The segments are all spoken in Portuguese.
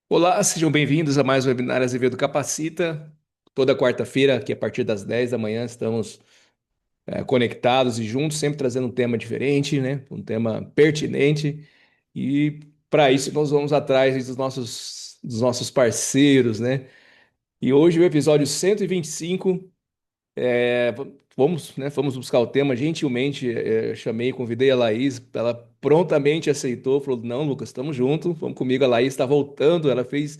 Olá, sejam bem-vindos a mais um webinar Azevedo Capacita. Toda quarta-feira, que a partir das 10 da manhã, estamos conectados e juntos, sempre trazendo um tema diferente, né? Um tema pertinente. E para isso nós vamos atrás dos nossos parceiros, né? E hoje o episódio 125, vamos buscar o tema. Gentilmente, chamei, convidei a Laís, ela prontamente aceitou, falou: Não, Lucas, estamos juntos, vamos comigo. A Laís está voltando, ela fez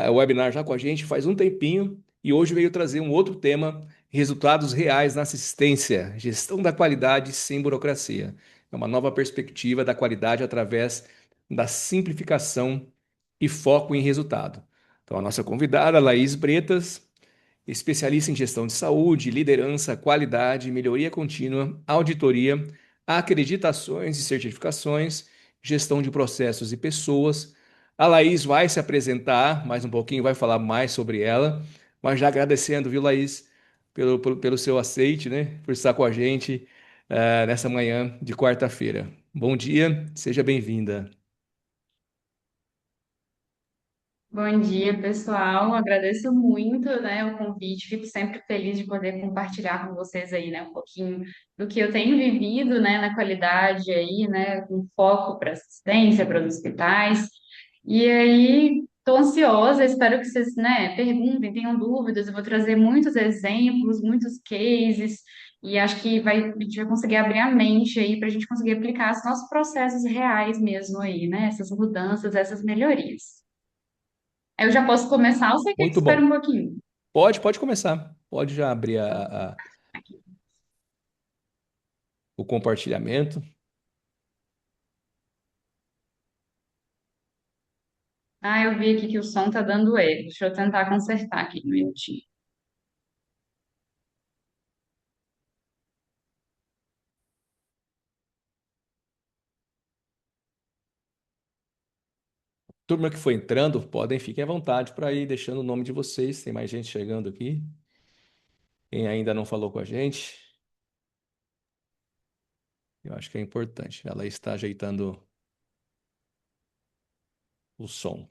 o webinar já com a gente faz um tempinho e hoje veio trazer um outro tema: resultados reais na assistência, gestão da qualidade sem burocracia. É uma nova perspectiva da qualidade através da simplificação e foco em resultado. Então, a nossa convidada, Laís Bretas, especialista em gestão de saúde, liderança, qualidade, melhoria contínua, auditoria, acreditações e certificações, gestão de processos e pessoas. A Laís vai se apresentar mais um pouquinho, vai falar mais sobre ela, mas já agradecendo, viu, Laís, pelo seu aceite, né, por estar com a gente nessa manhã de quarta-feira. Bom dia, seja bem-vinda. Bom dia, pessoal. Agradeço muito, né, o convite. Fico sempre feliz de poder compartilhar com vocês aí, né, um pouquinho do que eu tenho vivido, né, na qualidade aí, né, com foco para assistência, para os hospitais. E aí, estou ansiosa. Espero que vocês, né, perguntem, tenham dúvidas. Eu vou trazer muitos exemplos, muitos cases. E acho que a gente vai conseguir abrir a mente aí para a gente conseguir aplicar os nossos processos reais mesmo aí, né? Essas mudanças, essas melhorias. Eu já posso começar ou você quer que Muito espere bom. um pouquinho? Pode começar. Pode já abrir Então, aqui. o compartilhamento. Ah, eu vi aqui que o som tá dando erro. Deixa eu tentar consertar aqui um minutinho. Turma que foi entrando, fiquem à vontade para ir deixando o nome de vocês. Tem mais gente chegando aqui. Quem ainda não falou com a gente, eu acho que é importante. Ela está ajeitando o som.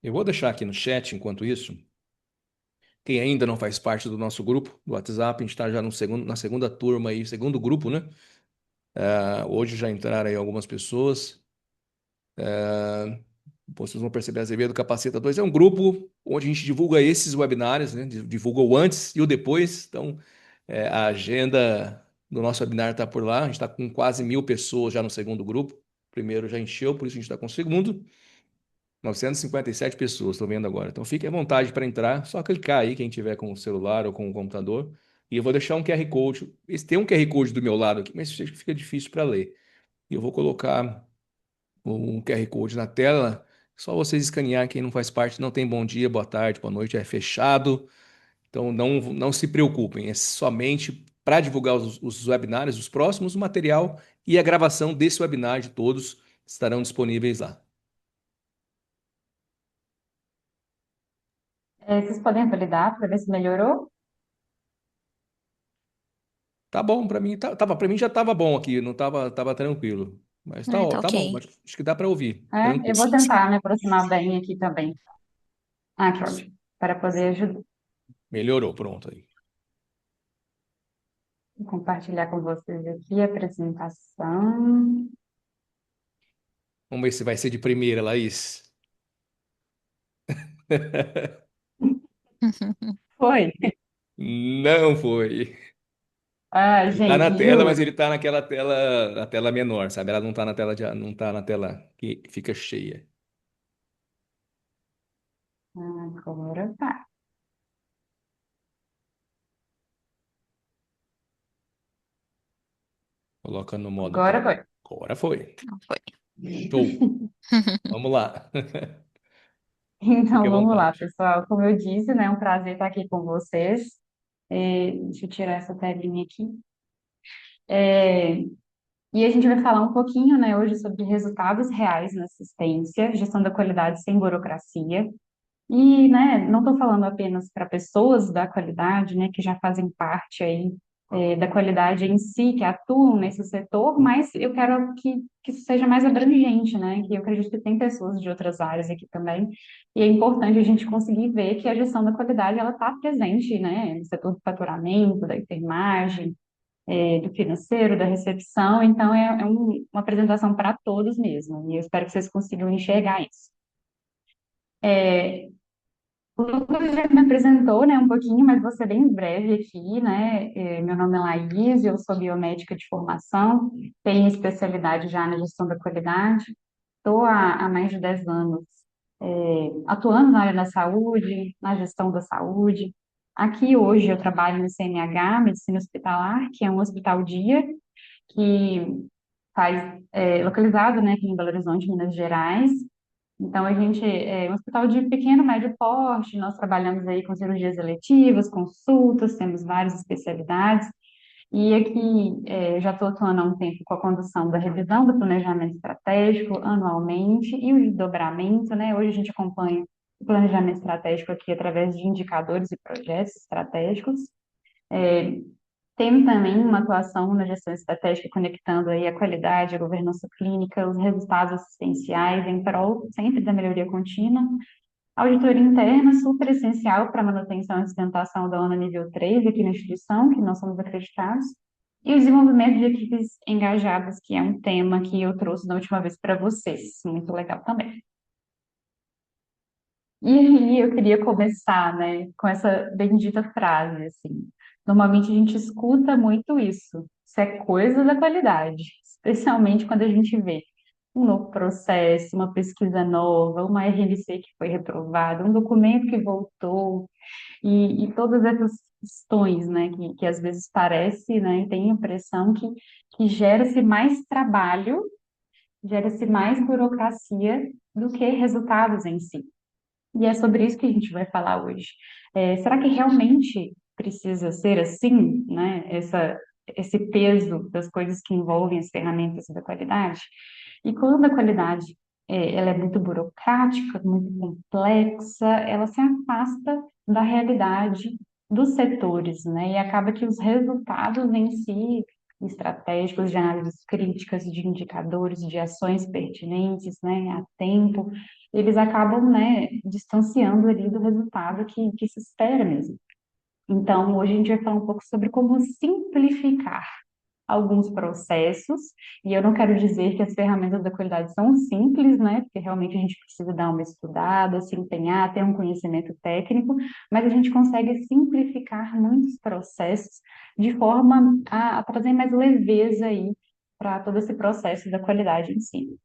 Eu vou deixar aqui no chat, enquanto isso, quem ainda não faz parte do nosso grupo do WhatsApp, a gente está já no na segunda turma aí, segundo grupo, né? Hoje já entraram aí algumas pessoas. Vocês vão perceber, Azevedo Capacita 2 é um grupo onde a gente divulga esses webinários, né? Divulga o antes e o depois. Então, a agenda do nosso webinar está por lá. A gente está com quase 1.000 pessoas já no segundo grupo. O primeiro já encheu, por isso a gente está com o segundo. 957 pessoas, estou vendo agora. Então, fique à vontade para entrar. Só clicar aí, quem tiver com o celular ou com o computador. E eu vou deixar um QR Code. Tem um QR Code do meu lado aqui, mas fica difícil para ler. E eu vou colocar um QR Code na tela. Só vocês escanear. Quem não faz parte não tem bom dia, boa tarde, boa noite, é fechado. Então não se preocupem, é somente para divulgar os webinários, os próximos, o material e a gravação desse webinar de todos estarão disponíveis lá. Vocês podem validar para ver se melhorou? Tá bom, para mim para mim já estava bom aqui, não tava tranquilo. Mas tá, É, tá tá bom, ok. acho que dá para ouvir, É, eu tranquilo. vou Sim, sim. tentar me aproximar bem aqui também. Ah, que ótimo. Para poder ajudar. Melhorou, pronto aí. Vou compartilhar com vocês aqui a apresentação. Vamos ver se vai ser de primeira, Laís. Foi. Não foi. Ah, Ele tá na gente, tela, mas juro. ele tá naquela tela, na tela menor, sabe? Ela não tá na tela não tá na tela que fica cheia. Agora tá. Coloca no modo Agora tela. foi. Agora foi. Não foi. Show. Vamos lá. Fique Então, à vamos lá, vontade. pessoal. Como eu disse, né, é um prazer estar aqui com vocês. Deixa eu tirar essa telinha aqui. E a gente vai falar um pouquinho, né, hoje sobre resultados reais na assistência, gestão da qualidade sem burocracia. E, né, não estou falando apenas para pessoas da qualidade, né, que já fazem parte aí da qualidade em si, que atuam nesse setor, mas eu quero que isso seja mais abrangente, né, que eu acredito que tem pessoas de outras áreas aqui também, e é importante a gente conseguir ver que a gestão da qualidade, ela está presente, né, no setor do faturamento, da enfermagem, do financeiro, da recepção, então uma apresentação para todos mesmo, e eu espero que vocês consigam enxergar isso. O Lucas já me apresentou, né, um pouquinho, mas vou ser bem breve aqui, né? Meu nome é Laís, eu sou biomédica de formação, tenho especialidade já na gestão da qualidade, estou há mais de 10 anos atuando na área da saúde, na gestão da saúde. Aqui hoje eu trabalho no CNH, Medicina Hospitalar, que é um hospital dia que localizado, né, aqui em Belo Horizonte, Minas Gerais. Então, a gente é um hospital de pequeno, médio porte, nós trabalhamos aí com cirurgias eletivas, consultas, temos várias especialidades, e aqui já estou atuando há um tempo com a condução da revisão do planejamento estratégico anualmente e o desdobramento, né? Hoje a gente acompanha o planejamento estratégico aqui através de indicadores e projetos estratégicos. Temos também uma atuação na gestão estratégica, conectando aí a qualidade, a governança clínica, os resultados assistenciais em prol sempre da melhoria contínua. Auditoria interna, super essencial para a manutenção e sustentação da ONU nível 3 aqui na instituição, que nós somos acreditados. E o desenvolvimento de equipes engajadas, que é um tema que eu trouxe da última vez para vocês. Muito legal também. E aí eu queria começar, né, com essa bendita frase, assim. Normalmente a gente escuta muito isso. Isso é coisa da qualidade, especialmente quando a gente vê um novo processo, uma pesquisa nova, uma RNC que foi reprovada, um documento que voltou, e todas essas questões, né, que às vezes parece, né, e tem a impressão que gera-se mais trabalho, gera-se mais burocracia do que resultados em si. E é sobre isso que a gente vai falar hoje. Será que realmente precisa ser assim, né? Esse peso das coisas que envolvem as ferramentas da qualidade? E quando a qualidade ela é muito burocrática, muito complexa, ela se afasta da realidade dos setores, né? E acaba que os resultados em si, estratégicos, de análises críticas, de indicadores, de ações pertinentes, né, a tempo, eles acabam, né, distanciando ali do resultado que se espera mesmo. Então, hoje a gente vai falar um pouco sobre como simplificar alguns processos, e eu não quero dizer que as ferramentas da qualidade são simples, né, porque realmente a gente precisa dar uma estudada, se empenhar, ter um conhecimento técnico, mas a gente consegue simplificar muitos processos de forma a trazer mais leveza aí para todo esse processo da qualidade em si.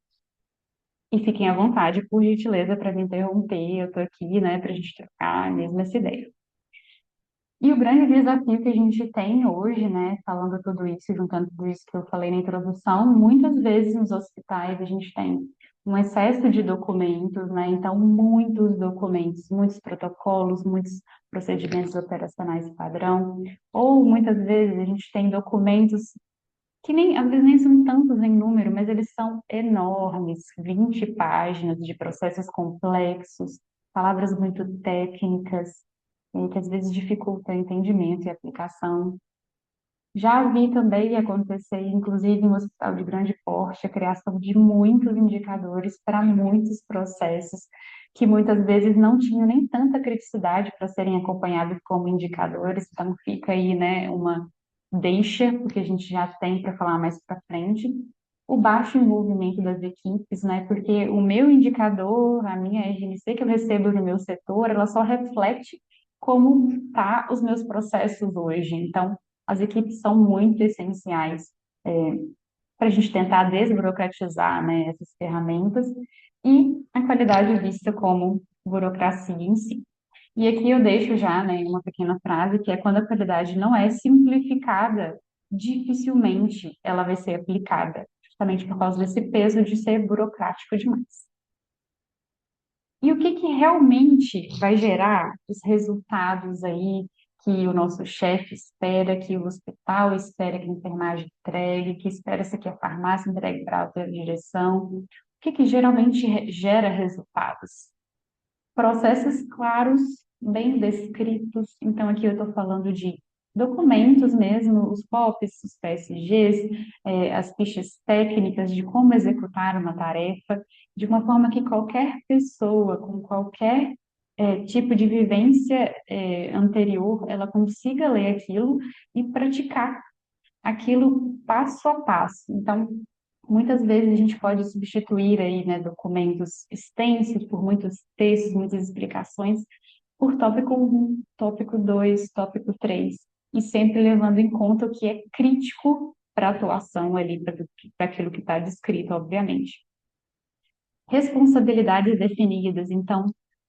E fiquem à vontade, por gentileza, para me interromper. Eu estou aqui, né, para a gente trocar mesmo essa ideia. E o grande desafio que a gente tem hoje, né, falando tudo isso, juntando tudo isso que eu falei na introdução, muitas vezes nos hospitais a gente tem um excesso de documentos, né, então muitos documentos, muitos protocolos, muitos procedimentos operacionais padrão, ou muitas vezes a gente tem documentos que nem, às vezes nem são tantos em número, mas eles são enormes, 20 páginas de processos complexos, palavras muito técnicas, que às vezes dificultam o entendimento e aplicação. Já vi também acontecer, inclusive em um hospital de grande porte, a criação de muitos indicadores para muitos processos, que muitas vezes não tinham nem tanta criticidade para serem acompanhados como indicadores, então fica aí, né, uma deixa, porque a gente já tem para falar mais para frente. O baixo envolvimento das equipes, né, porque o meu indicador, a minha RNC que eu recebo no meu setor, ela só reflete como tá os meus processos hoje. Então, as equipes são muito essenciais para a gente tentar desburocratizar, né, essas ferramentas e a qualidade vista como burocracia em si. E aqui eu deixo já, né, uma pequena frase que é quando a qualidade não é simplificada, dificilmente ela vai ser aplicada, justamente por causa desse peso de ser burocrático demais. E o que realmente vai gerar os resultados aí que o nosso chefe espera, que o hospital espera que a enfermagem entregue, que espera-se que a farmácia entregue para a alta direção. O que que geralmente gera resultados? Processos claros, bem descritos. Então, aqui eu estou falando de documentos mesmo, os POPs, os PSGs, as fichas técnicas de como executar uma tarefa, de uma forma que qualquer pessoa com qualquer tipo de vivência anterior, ela consiga ler aquilo e praticar aquilo passo a passo. Então, muitas vezes a gente pode substituir aí, né, documentos extensos por muitos textos, muitas explicações, por tópico um, tópico 2, tópico 3, e sempre levando em conta o que é crítico para a atuação ali, para aquilo que está descrito, obviamente. Responsabilidades definidas. Então,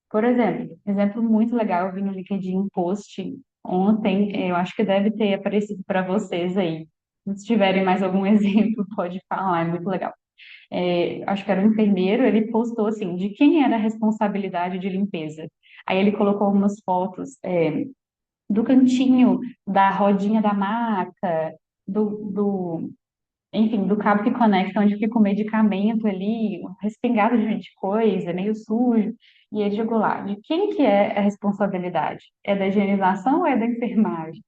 por exemplo muito legal, eu vi no LinkedIn um post ontem, eu acho que deve ter aparecido para vocês aí. Se tiverem mais algum exemplo, pode falar, é muito legal. Acho que era um enfermeiro, ele postou assim, de quem era a responsabilidade de limpeza. Aí ele colocou algumas fotos do cantinho, da rodinha da maca, do enfim, do cabo que conecta onde fica o medicamento ali, um respingado de coisa, meio sujo, e ele jogou lá. De quem que é a responsabilidade? É da higienização ou é da enfermagem?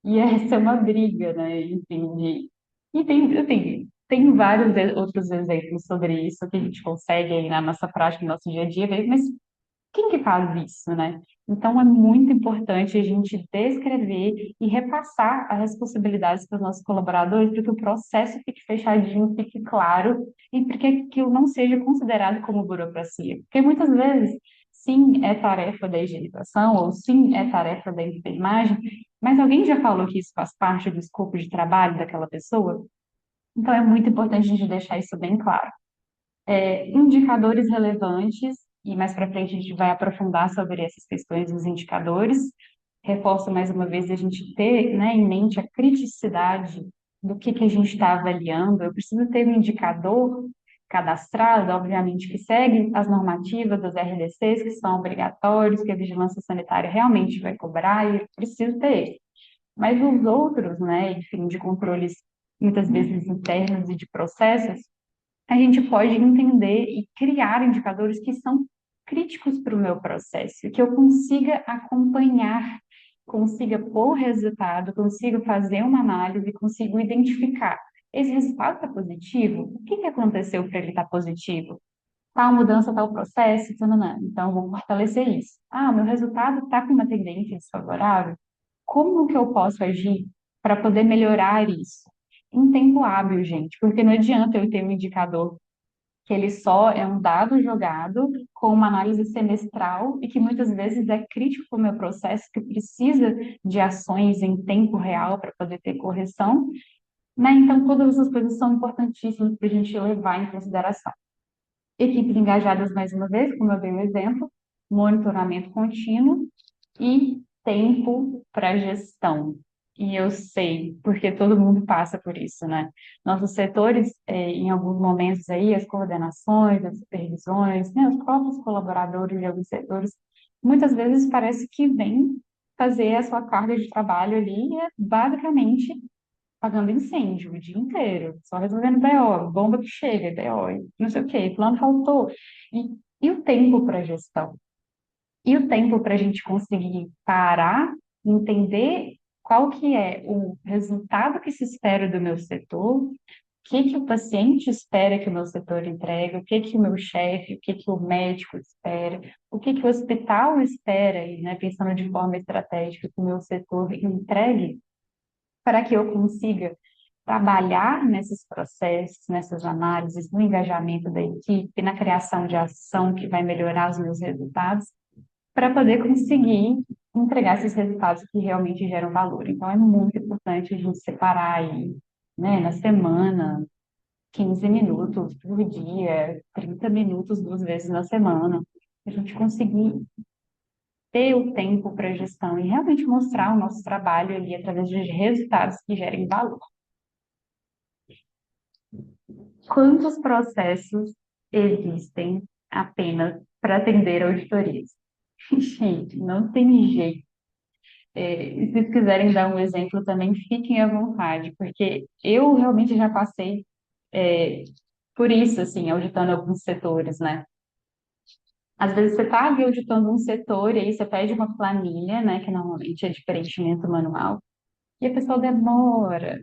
E essa é uma briga, né? Enfim, e tem vários outros exemplos sobre isso que a gente consegue aí na nossa prática, no nosso dia a dia, ver, mas quem que faz isso, né? Então é muito importante a gente descrever e repassar as responsabilidades para os nossos colaboradores para que o processo fique fechadinho, fique claro e para que aquilo não seja considerado como burocracia. Porque muitas vezes, sim, é tarefa da higienização ou sim, é tarefa da enfermagem, mas alguém já falou que isso faz parte do escopo de trabalho daquela pessoa? Então é muito importante a gente deixar isso bem claro. Indicadores relevantes, e mais para frente a gente vai aprofundar sobre essas questões dos indicadores. Reforço mais uma vez a gente ter, né, em mente a criticidade do que a gente está avaliando. Eu preciso ter um indicador cadastrado, obviamente, que segue as normativas das RDCs, que são obrigatórios, que a vigilância sanitária realmente vai cobrar, e eu preciso ter ele. Mas os outros, né, enfim, de controles muitas vezes internos e de processos, a gente pode entender e criar indicadores que são críticos para o meu processo, que eu consiga acompanhar, consiga pôr resultado, consiga fazer uma análise, consiga identificar. Esse resultado está positivo? O que que aconteceu para ele estar positivo? Tal mudança, tal processo, tananã. Então, eu vou fortalecer isso. Ah, o meu resultado está com uma tendência desfavorável? Como que eu posso agir para poder melhorar isso? Em tempo hábil, gente, porque não adianta eu ter um indicador que ele só é um dado jogado com uma análise semestral e que muitas vezes é crítico para o meu processo, que precisa de ações em tempo real para poder ter correção, né? Então, todas essas coisas são importantíssimas para a gente levar em consideração. Equipes engajadas, mais uma vez, como eu dei o exemplo, monitoramento contínuo e tempo para gestão. E eu sei, porque todo mundo passa por isso, né? Nossos setores, em alguns momentos aí, as coordenações, as supervisões, né, os próprios colaboradores de alguns setores, muitas vezes parece que vem fazer a sua carga de trabalho ali, é basicamente apagando incêndio o dia inteiro, só resolvendo BO, bomba que chega, BO, e não sei o quê, plano faltou. E o tempo para gestão? E o tempo para a gente conseguir parar, entender qual que é o resultado que se espera do meu setor, o que que o paciente espera que o meu setor entregue, o que que o meu chefe, o que que o médico espera, o que que o hospital espera, e, né, pensando de forma estratégica, que o meu setor entregue, para que eu consiga trabalhar nesses processos, nessas análises, no engajamento da equipe, na criação de ação que vai melhorar os meus resultados, para poder conseguir entregar esses resultados que realmente geram valor. Então, é muito importante a gente separar aí, né, na semana, 15 minutos por dia, 30 minutos 2 vezes na semana, a gente conseguir ter o tempo para gestão e realmente mostrar o nosso trabalho ali através de resultados que gerem valor. Quantos processos existem apenas para atender auditorias? Gente, não tem jeito. E se vocês quiserem dar um exemplo também, fiquem à vontade, porque eu realmente já passei é, por isso, assim, auditando alguns setores, né? Às vezes você está ali auditando um setor e aí você pede uma planilha, né, que normalmente é de preenchimento manual, e a pessoa demora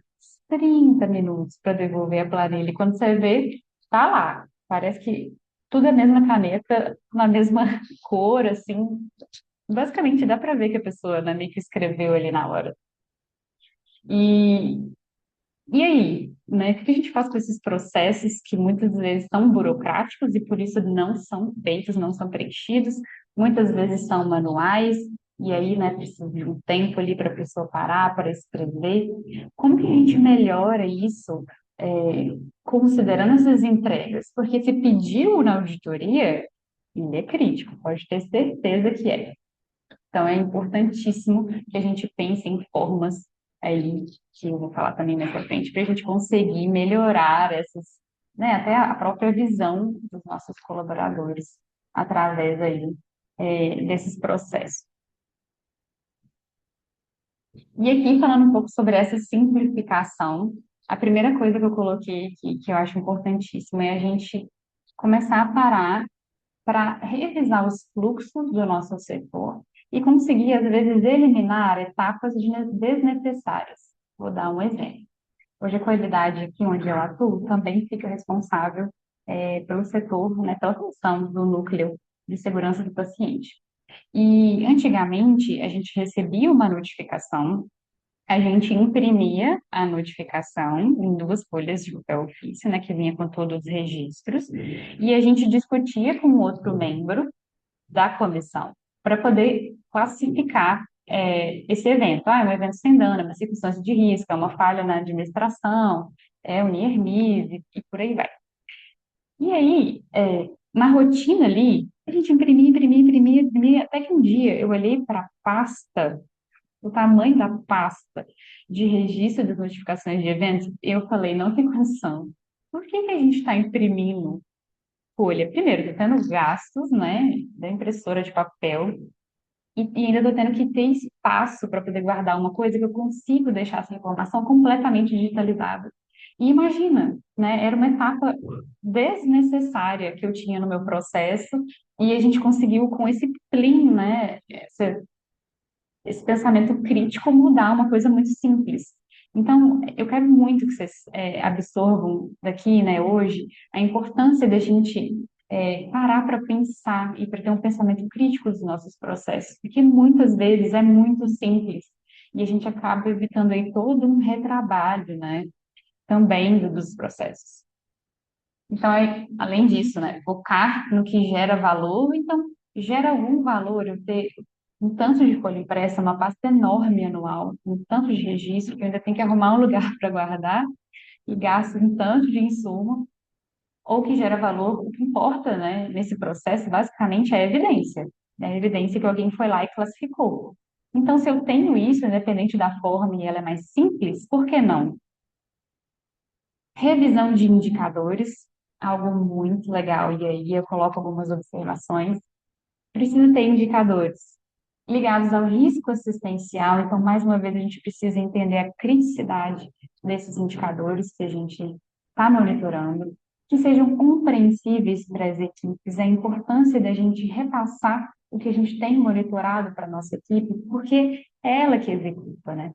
30 minutos para devolver a planilha. E quando você vê, tá lá. Parece que tudo é a mesma caneta, na mesma cor, assim. Basicamente dá para ver que a pessoa, né, meio que escreveu ali na hora. E E aí, né? O que a gente faz com esses processos que muitas vezes são burocráticos e por isso não são feitos, não são preenchidos, muitas vezes são manuais, e aí, né, precisa de um tempo ali para a pessoa parar, para escrever. Como que a gente melhora isso, considerando essas entregas? Porque se pediu na auditoria, ele é crítico, pode ter certeza que é. Então, é importantíssimo que a gente pense em formas aí, que eu vou falar também mais pra frente, para a gente conseguir melhorar essas, né, até a própria visão dos nossos colaboradores através aí, desses processos. E aqui, falando um pouco sobre essa simplificação, a primeira coisa que eu coloquei aqui, que eu acho importantíssima, é a gente começar a parar para revisar os fluxos do nosso setor e conseguir, às vezes, eliminar etapas desnecessárias. Vou dar um exemplo. Hoje, a qualidade aqui onde eu atuo também fica responsável pelo setor, né, pela função do núcleo de segurança do paciente. E, antigamente, a gente recebia uma notificação, a gente imprimia a notificação em duas folhas de papel ofício, né, que vinha com todos os registros, e a gente discutia com outro membro da comissão para poder classificar esse evento. Ah, é um evento sem dano, é uma circunstância de risco, é uma falha na administração, é um near miss e por aí vai. E aí, na rotina ali, a gente imprimia, imprimia, imprimia, imprimia, até que um dia eu olhei para a pasta, o tamanho da pasta de registro das notificações de eventos, e eu falei, não tem condição. Por que que a gente está imprimindo folha? Primeiro, estou tendo gastos, né, da impressora de papel, e ainda estou tendo que ter espaço para poder guardar uma coisa que eu consigo deixar essa informação completamente digitalizada. E imagina, né, era uma etapa desnecessária que eu tinha no meu processo, e a gente conseguiu, com esse plim, né, esse pensamento crítico, mudar uma coisa muito simples. Então, eu quero muito que vocês absorvam daqui, né, hoje, a importância da gente parar para pensar e para ter um pensamento crítico dos nossos processos, porque muitas vezes é muito simples e a gente acaba evitando aí todo um retrabalho, né, também dos processos. Então, além disso, né, focar no que gera valor, então, gera algum valor eu ter um tanto de folha impressa, uma pasta enorme anual, um tanto de registro, que eu ainda tenho que arrumar um lugar para guardar, e gasto um tanto de insumo, ou que gera valor, o que importa, né, nesse processo, basicamente, é a evidência. É a evidência que alguém foi lá e classificou. Então, se eu tenho isso, independente da forma e ela é mais simples, por que não? Revisão de indicadores, algo muito legal, e aí eu coloco algumas observações. Precisa ter indicadores ligados ao risco assistencial, então, mais uma vez, a gente precisa entender a criticidade desses indicadores que a gente está monitorando, que sejam compreensíveis para as equipes, a importância da gente repassar o que a gente tem monitorado para a nossa equipe, porque é ela que executa, né?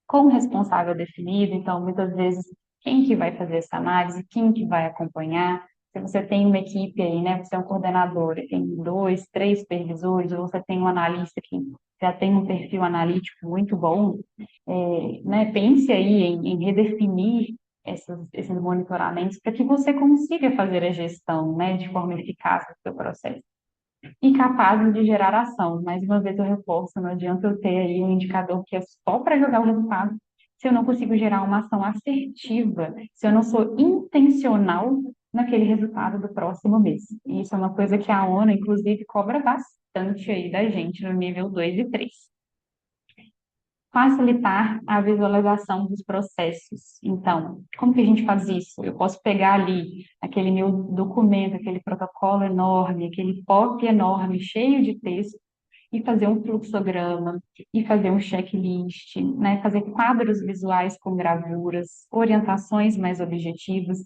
Com o responsável definido, então muitas vezes quem que vai fazer essa análise, quem que vai acompanhar, se você tem uma equipe aí, né, você é um coordenador, e tem dois, três supervisores, ou você tem um analista que já tem um perfil analítico muito bom, né, pense aí em redefinir esses monitoramentos para que você consiga fazer a gestão, né, de forma eficaz do seu processo e capazes de gerar ação. Mais uma vez eu reforço, não adianta eu ter aí um indicador que é só para jogar o resultado, se eu não consigo gerar uma ação assertiva, se eu não sou intencional naquele resultado do próximo mês. E isso é uma coisa que a ONU, inclusive, cobra bastante aí da gente no nível 2 e 3. Facilitar a visualização dos processos. Então, como que a gente faz isso? Eu posso pegar ali aquele meu documento, aquele protocolo enorme, aquele POP enorme, cheio de texto, e fazer um fluxograma, e fazer um checklist, né? Fazer quadros visuais com gravuras, orientações mais objetivas,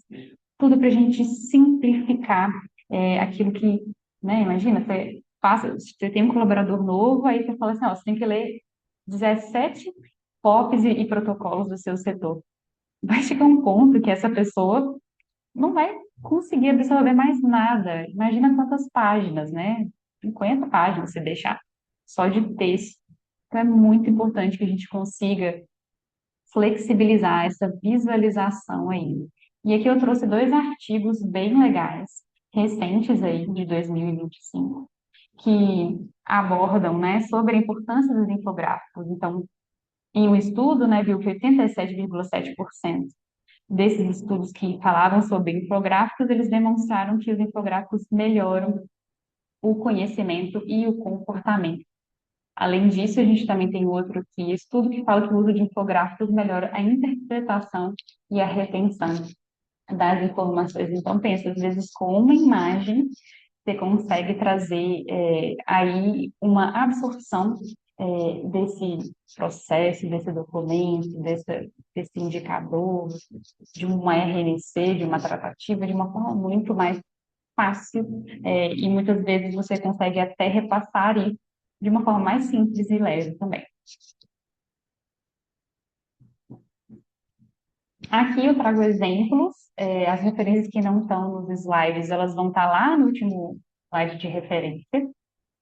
tudo para a gente simplificar aquilo que, né? Imagina, você tem um colaborador novo, aí você fala assim, ó, você tem que ler 17 POPs e protocolos do seu setor. Vai chegar um ponto que essa pessoa não vai conseguir absorver mais nada. Imagina quantas páginas, né? 50 páginas se deixar só de texto. Então é muito importante que a gente consiga flexibilizar essa visualização aí. E aqui eu trouxe dois artigos bem legais, recentes aí, de 2025, que abordam, né, sobre a importância dos infográficos. Então, em um estudo, né, viu que 87,7% desses estudos que falavam sobre infográficos, eles demonstraram que os infográficos melhoram o conhecimento e o comportamento. Além disso, a gente também tem outro estudo que fala que o uso de infográficos melhora a interpretação e a retenção das informações. Então, pensa, às vezes, com uma imagem, você consegue trazer aí uma absorção desse processo, desse documento, desse indicador, de uma RNC, de uma tratativa, de uma forma muito mais fácil, e muitas vezes você consegue até repassar isso de uma forma mais simples e leve também. Aqui eu trago exemplos, as referências que não estão nos slides, elas vão estar lá no último slide de referência.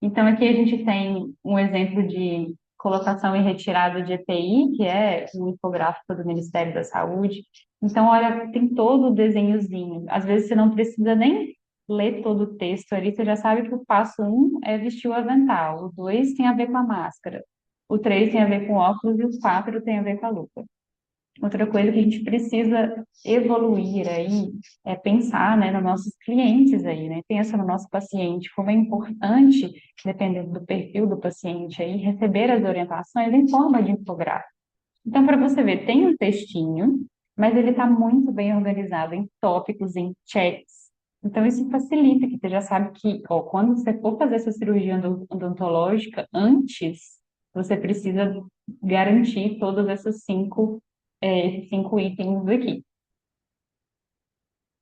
Então, aqui a gente tem um exemplo de colocação e retirada de EPI, que é um infográfico do Ministério da Saúde. Então, olha, tem todo o desenhozinho. Às vezes você não precisa nem ler todo o texto ali, você já sabe que o passo um é vestir o avental, o 2 tem a ver com a máscara, o 3 tem a ver com óculos e o 4 tem a ver com a lupa. Outra coisa que a gente precisa evoluir aí é pensar, né, nos nossos clientes aí, né? Pensa no nosso paciente, como é importante, dependendo do perfil do paciente aí, receber as orientações em forma de infográfico. Então, para você ver, tem um textinho, mas ele está muito bem organizado em tópicos, em checks. Então, isso facilita, que você já sabe que, ó, quando você for fazer essa cirurgia odontológica, antes, você precisa garantir todos esses cinco itens aqui.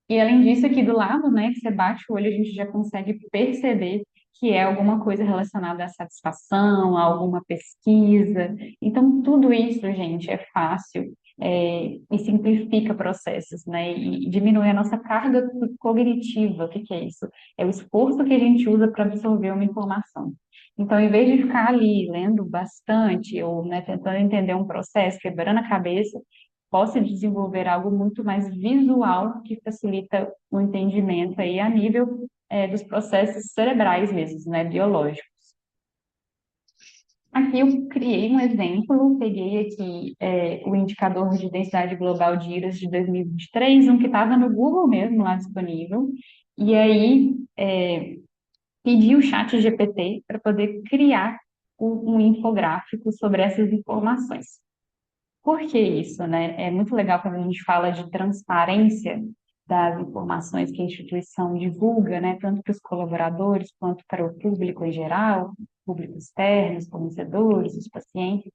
E além disso, aqui do lado, né, que você bate o olho, a gente já consegue perceber que é alguma coisa relacionada à satisfação, a alguma pesquisa. Então, tudo isso, gente, é fácil, e simplifica processos, né, e diminui a nossa carga cognitiva. O que que é isso? É o esforço que a gente usa para absorver uma informação. Então, em vez de ficar ali lendo bastante ou, né, tentando entender um processo, quebrando a cabeça, possa desenvolver algo muito mais visual que facilita o entendimento aí a nível dos processos cerebrais mesmo, né, biológicos. Aqui eu criei um exemplo, peguei aqui o indicador de densidade global de íris de 2023, um que estava no Google mesmo, lá disponível, e aí pedi o chat GPT para poder criar um infográfico sobre essas informações. Por que isso, né? É muito legal quando a gente fala de transparência das informações que a instituição divulga, né? Tanto para os colaboradores quanto para o público em geral, público externo, os fornecedores, os pacientes,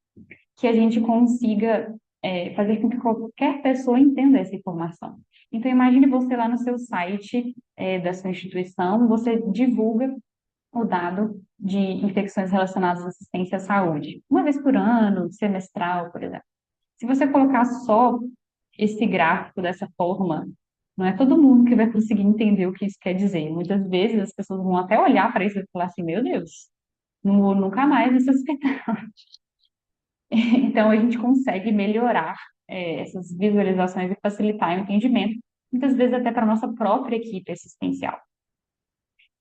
que a gente consiga fazer com que qualquer pessoa entenda essa informação. Então, imagine você lá no seu site da sua instituição, você divulga o dado de infecções relacionadas à assistência à saúde, uma vez por ano, semestral, por exemplo. Se você colocar só esse gráfico dessa forma, não é todo mundo que vai conseguir entender o que isso quer dizer. Muitas vezes as pessoas vão até olhar para isso e falar assim: meu Deus, nunca mais isso hospital. Então a gente consegue melhorar essas visualizações e facilitar o entendimento, muitas vezes até para a nossa própria equipe assistencial.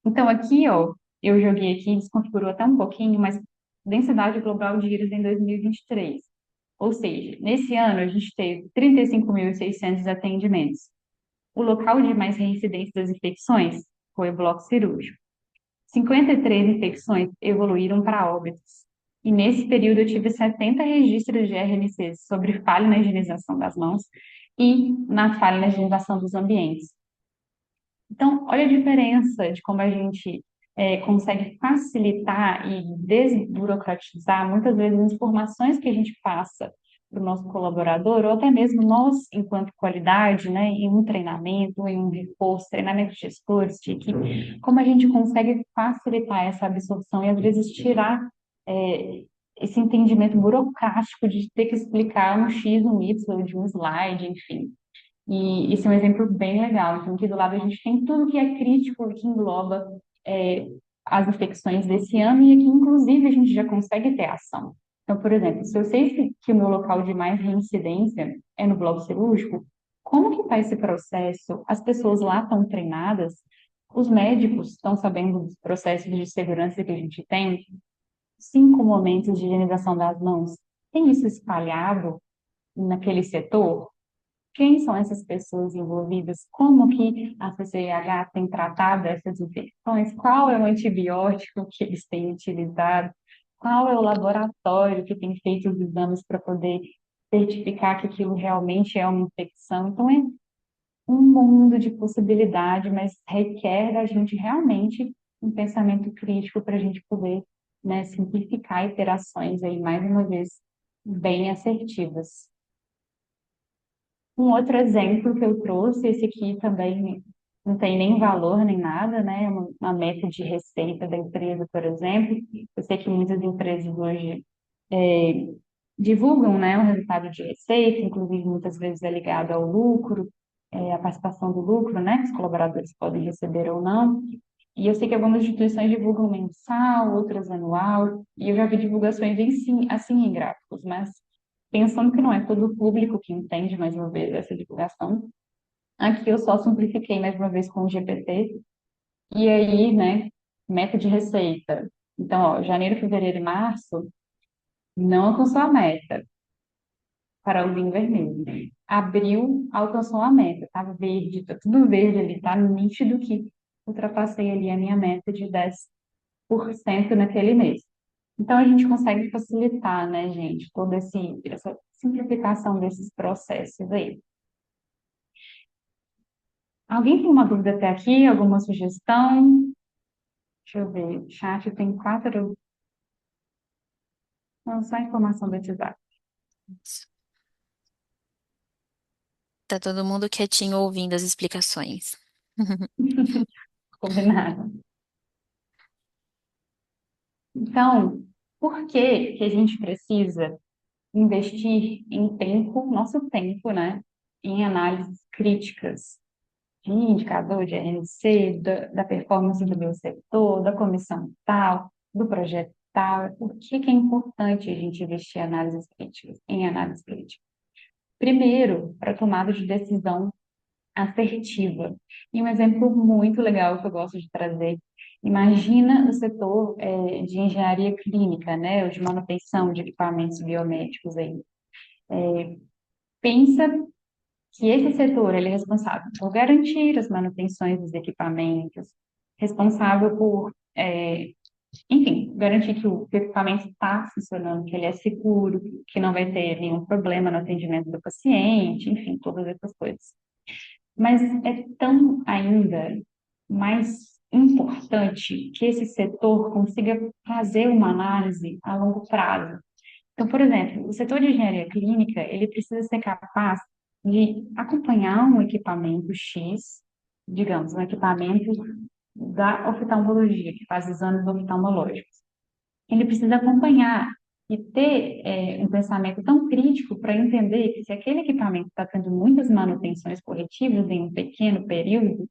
Então aqui, ó, eu joguei aqui, desconfigurou até um pouquinho, mas densidade global de vírus em 2023. Ou seja, nesse ano a gente teve 35.600 atendimentos. O local de mais reincidência das infecções foi o bloco cirúrgico. 53 infecções evoluíram para óbitos. E nesse período eu tive 70 registros de RNCs sobre falha na higienização das mãos e na falha na higienização dos ambientes. Então, olha a diferença de como a gente consegue facilitar e desburocratizar muitas vezes as informações que a gente passa para o nosso colaborador, ou até mesmo nós, enquanto qualidade, né, em um treinamento, em um reforço, treinamento de gestores, de equipe, como a gente consegue facilitar essa absorção e às vezes tirar é, esse entendimento burocrático de ter que explicar um X, um Y de um slide, enfim. E esse é um exemplo bem legal. Então, aqui do lado a gente tem tudo que é crítico, que engloba é, as infecções desse ano, e aqui, inclusive, a gente já consegue ter ação. Então, por exemplo, se eu sei que o meu local de mais reincidência é no bloco cirúrgico, como que está esse processo? As pessoas lá estão treinadas? Os médicos estão sabendo dos processos de segurança que a gente tem? 5 momentos de higienização das mãos. Tem isso espalhado naquele setor? Quem são essas pessoas envolvidas? Como que a CCIH tem tratado essas infecções? Qual é o antibiótico que eles têm utilizado? Qual é o laboratório que tem feito os exames para poder certificar que aquilo realmente é uma infecção? Então, é um mundo de possibilidade, mas requer da gente realmente um pensamento crítico para a gente poder, né, simplificar iterações aí, mais uma vez, bem assertivas. Um outro exemplo que eu trouxe, esse aqui também não tem nem valor nem nada, né? É uma meta de receita da empresa, por exemplo. Eu sei que muitas empresas hoje divulgam, né, o resultado de receita, inclusive muitas vezes é ligado ao lucro, a participação do lucro, né, que os colaboradores podem receber ou não. E eu sei que algumas instituições divulgam mensal, outras anual, e eu já vi divulgações assim em gráficos, mas pensando que não é todo o público que entende, mais uma vez, essa divulgação, aqui eu só simplifiquei mais uma vez com o GPT, e aí, né, meta de receita. Então, ó, janeiro, fevereiro e março não alcançou a meta, para o vinho vermelho. Abril alcançou a meta, tá verde, tá tudo verde ali, tá nítido que ultrapassei ali a minha meta de 10% naquele mês. Então, a gente consegue facilitar, né, gente, essa simplificação desses processos aí. Alguém tem uma dúvida até aqui? Alguma sugestão? Deixa eu ver. O chat tem 4. Não, só informação do WhatsApp. Tá todo mundo quietinho ouvindo as explicações. Combinado. Então, por que que a gente precisa investir em tempo, nosso tempo, né, em análises críticas de indicador de RNC, da performance do meu setor, da comissão tal, do projeto tal? Por que que é importante a gente investir em análises críticas? Primeiro, para tomada de decisão assertiva. E um exemplo muito legal que eu gosto de trazer. Imagina o setor de engenharia clínica, né, ou de manutenção de equipamentos biomédicos aí. Pensa que esse setor ele é responsável por garantir as manutenções dos equipamentos, responsável por, enfim, garantir que o equipamento está funcionando, que ele é seguro, que não vai ter nenhum problema no atendimento do paciente, enfim, todas essas coisas. Mas é tão ainda mais importante que esse setor consiga fazer uma análise a longo prazo. Então, por exemplo, o setor de engenharia clínica, ele precisa ser capaz de acompanhar um equipamento X, digamos, um equipamento da oftalmologia, que faz exames oftalmológicos. Ele precisa acompanhar e ter um pensamento tão crítico para entender que se aquele equipamento está tendo muitas manutenções corretivas em um pequeno período,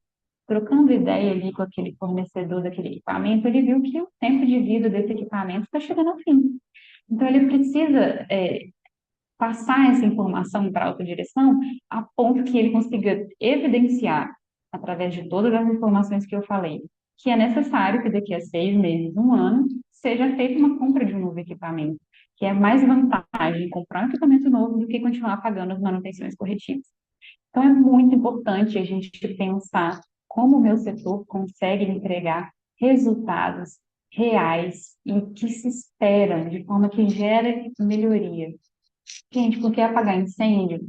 trocando ideia ali com aquele fornecedor daquele equipamento, ele viu que o tempo de vida desse equipamento está chegando ao fim. Então, ele precisa passar essa informação para a alta direção a ponto que ele consiga evidenciar, através de todas as informações que eu falei, que é necessário que daqui a 6 meses, um ano, seja feita uma compra de um novo equipamento, que é mais vantagem comprar um equipamento novo do que continuar pagando as manutenções corretivas. Então, é muito importante a gente pensar como o meu setor consegue entregar resultados reais e que se esperam, de forma que gera melhoria. Gente, porque apagar incêndio,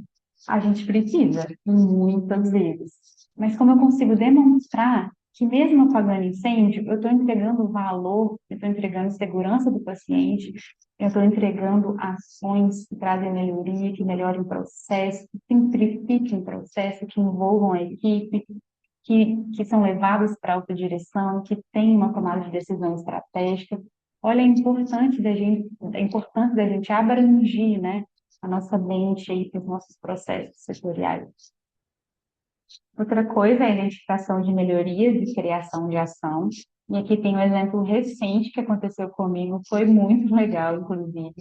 a gente precisa, muitas vezes. Mas como eu consigo demonstrar que mesmo apagando incêndio, eu estou entregando valor, eu estou entregando segurança do paciente, eu estou entregando ações que trazem melhoria, que melhorem o processo, que simplifiquem o processo, que envolvam a equipe, que são levadas para a alta direção, que têm uma tomada de decisão estratégica. Olha, a importância da gente abranger, né, a nossa mente aí com os nossos processos setoriais. Outra coisa é a identificação de melhorias e criação de ação. E aqui tem um exemplo recente que aconteceu comigo, foi muito legal, inclusive.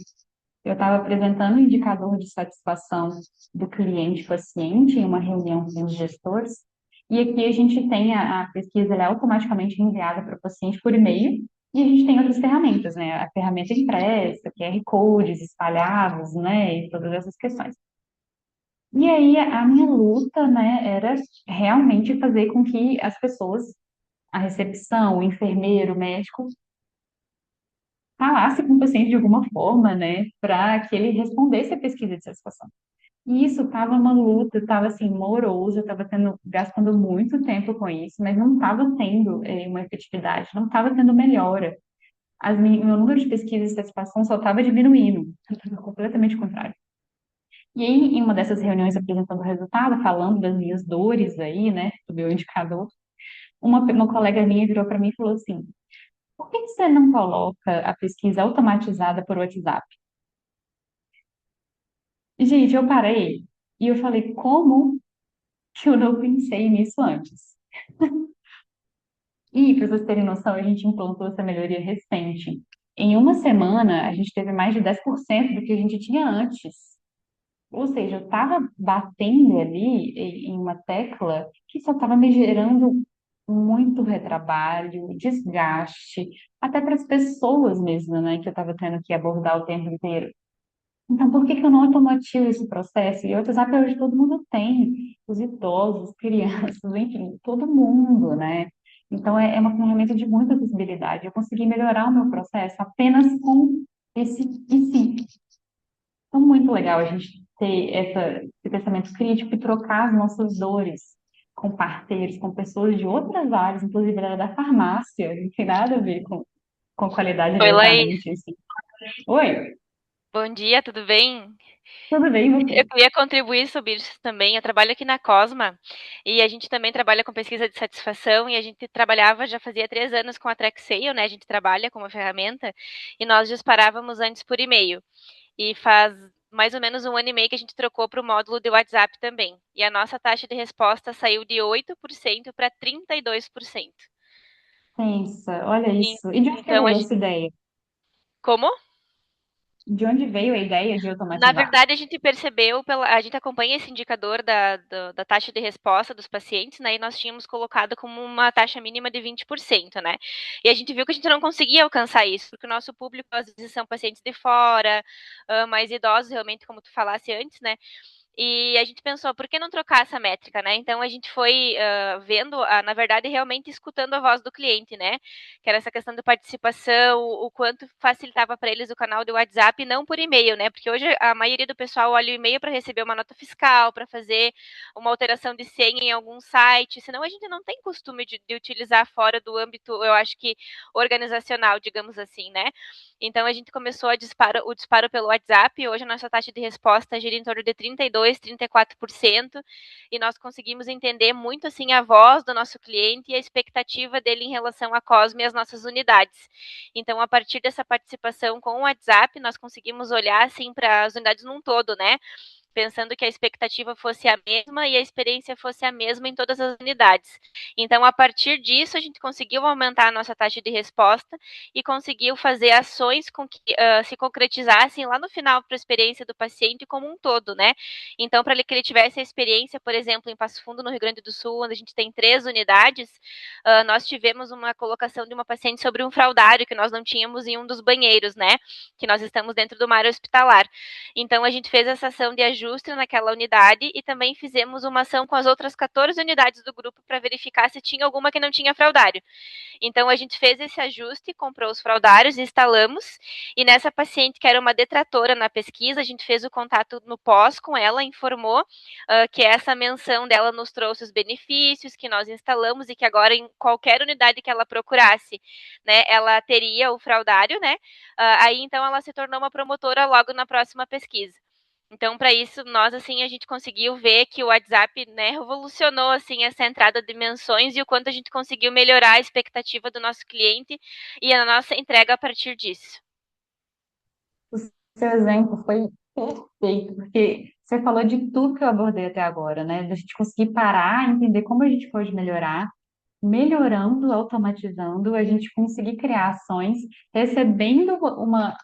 Eu estava apresentando o indicador de satisfação do cliente-paciente em uma reunião com os gestores, e aqui a gente tem a pesquisa, ela é automaticamente enviada para o paciente por e-mail, e a gente tem outras ferramentas, né? A ferramenta impressa, QR codes espalhados, né? E todas essas questões. E aí a minha luta, né, era realmente fazer com que as pessoas, a recepção, o enfermeiro, o médico, falasse com o paciente de alguma forma, né, para que ele respondesse a pesquisa de satisfação. E isso estava uma luta, estava assim, moroso, eu estava gastando muito tempo com isso, mas não estava tendo uma efetividade, não estava tendo melhora. Meu número de pesquisas de satisfação só estava diminuindo, estava completamente contrário. E aí, em uma dessas reuniões apresentando o resultado, falando das minhas dores aí, né, do meu indicador, uma colega minha virou para mim e falou assim: por que você não coloca a pesquisa automatizada por WhatsApp? Gente, eu parei e eu falei: como que eu não pensei nisso antes? E, para vocês terem noção, a gente implantou essa melhoria recente. Em uma semana, a gente teve mais de 10% do que a gente tinha antes. Ou seja, eu estava batendo ali em uma tecla que só estava me gerando muito retrabalho, desgaste, até para as pessoas mesmo, né, que eu estava tendo que abordar o tempo inteiro. Então, por que que eu não automatizo esse processo? E o WhatsApp hoje todo mundo tem, os idosos, crianças, enfim, todo mundo, né? Então, é uma ferramenta de muita acessibilidade. Eu consegui melhorar o meu processo apenas com esse. Então, muito legal a gente ter esse pensamento crítico e trocar as nossas dores com parceiros, com pessoas de outras áreas, inclusive a área da farmácia, não tem nada a ver com qualidade Oi, Laís. diretamente, assim. Oi, Bom dia, tudo bem? tudo bem, e Eu você? queria contribuir sobre isso também. Eu trabalho aqui na Cosma e a gente também trabalha com pesquisa de satisfação e a gente trabalhava já fazia 3 anos com a Traxeio, né? A gente trabalha com uma ferramenta e nós disparávamos antes por e-mail. E faz mais ou menos 1 ano e meio que a gente trocou para o módulo de WhatsApp também. E a nossa taxa de resposta saiu de 8% para 32%. Pensa, olha E- isso. E de onde Então, veio essa ideia? como? De onde veio a ideia de Na automatizar? verdade, a gente percebeu, a gente acompanha esse indicador da taxa de resposta dos pacientes, né? E nós tínhamos colocado como uma taxa mínima de 20%, né? E a gente viu que a gente não conseguia alcançar isso, porque o nosso público, às vezes, são pacientes de fora, mais idosos, realmente, como tu falasse antes, né? E a gente pensou, por que não trocar essa métrica, né? Então a gente foi vendo, na verdade, realmente escutando a voz do cliente, né? Que era essa questão de participação, o quanto facilitava para eles o canal do WhatsApp, e não por e-mail, né? Porque hoje a maioria do pessoal olha o e-mail para receber uma nota fiscal, para fazer uma alteração de senha em algum site, senão a gente não tem costume de utilizar fora do âmbito, eu acho que organizacional, digamos assim, né? Então a gente começou o disparo pelo WhatsApp. Hoje a nossa taxa de resposta gira em torno de 32, 34%, e nós conseguimos entender muito assim a voz do nosso cliente e a expectativa dele em relação à Cosme e às nossas unidades. Então, a partir dessa participação com o WhatsApp, nós conseguimos olhar assim para as unidades num todo, né? Pensando que a expectativa fosse a mesma e a experiência fosse a mesma em todas as unidades. Então, a partir disso, a gente conseguiu aumentar a nossa taxa de resposta e conseguiu fazer ações com que se concretizassem lá no final para a experiência do paciente como um todo, né? Então, para que ele tivesse a experiência, por exemplo, em Passo Fundo, no Rio Grande do Sul, onde a gente tem 3 unidades, nós tivemos uma colocação de uma paciente sobre um fraldário que nós não tínhamos em um dos banheiros, né? Que nós estamos dentro do mar hospitalar. Então, a gente fez essa ação de ajuda ajuste naquela unidade e também fizemos uma ação com as outras 14 unidades do grupo para verificar se tinha alguma que não tinha fraudário. Então a gente fez esse ajuste, comprou os fraudários, instalamos, e nessa paciente que era uma detratora na pesquisa, a gente fez o contato no pós com ela, informou que essa menção dela nos trouxe os benefícios que nós instalamos e que agora em qualquer unidade que ela procurasse, né, ela teria o fraudário, né? Aí então ela se tornou uma promotora logo na próxima pesquisa. Então, para isso, nós, assim, a gente conseguiu ver que o WhatsApp, né, revolucionou, assim, essa entrada de menções e o quanto a gente conseguiu melhorar a expectativa do nosso cliente e a nossa entrega a partir disso. O seu exemplo foi perfeito, porque você falou de tudo que eu abordei até agora, né? Da gente conseguir parar, entender como a gente pode melhorar, melhorando, automatizando, a gente conseguir criar ações, recebendo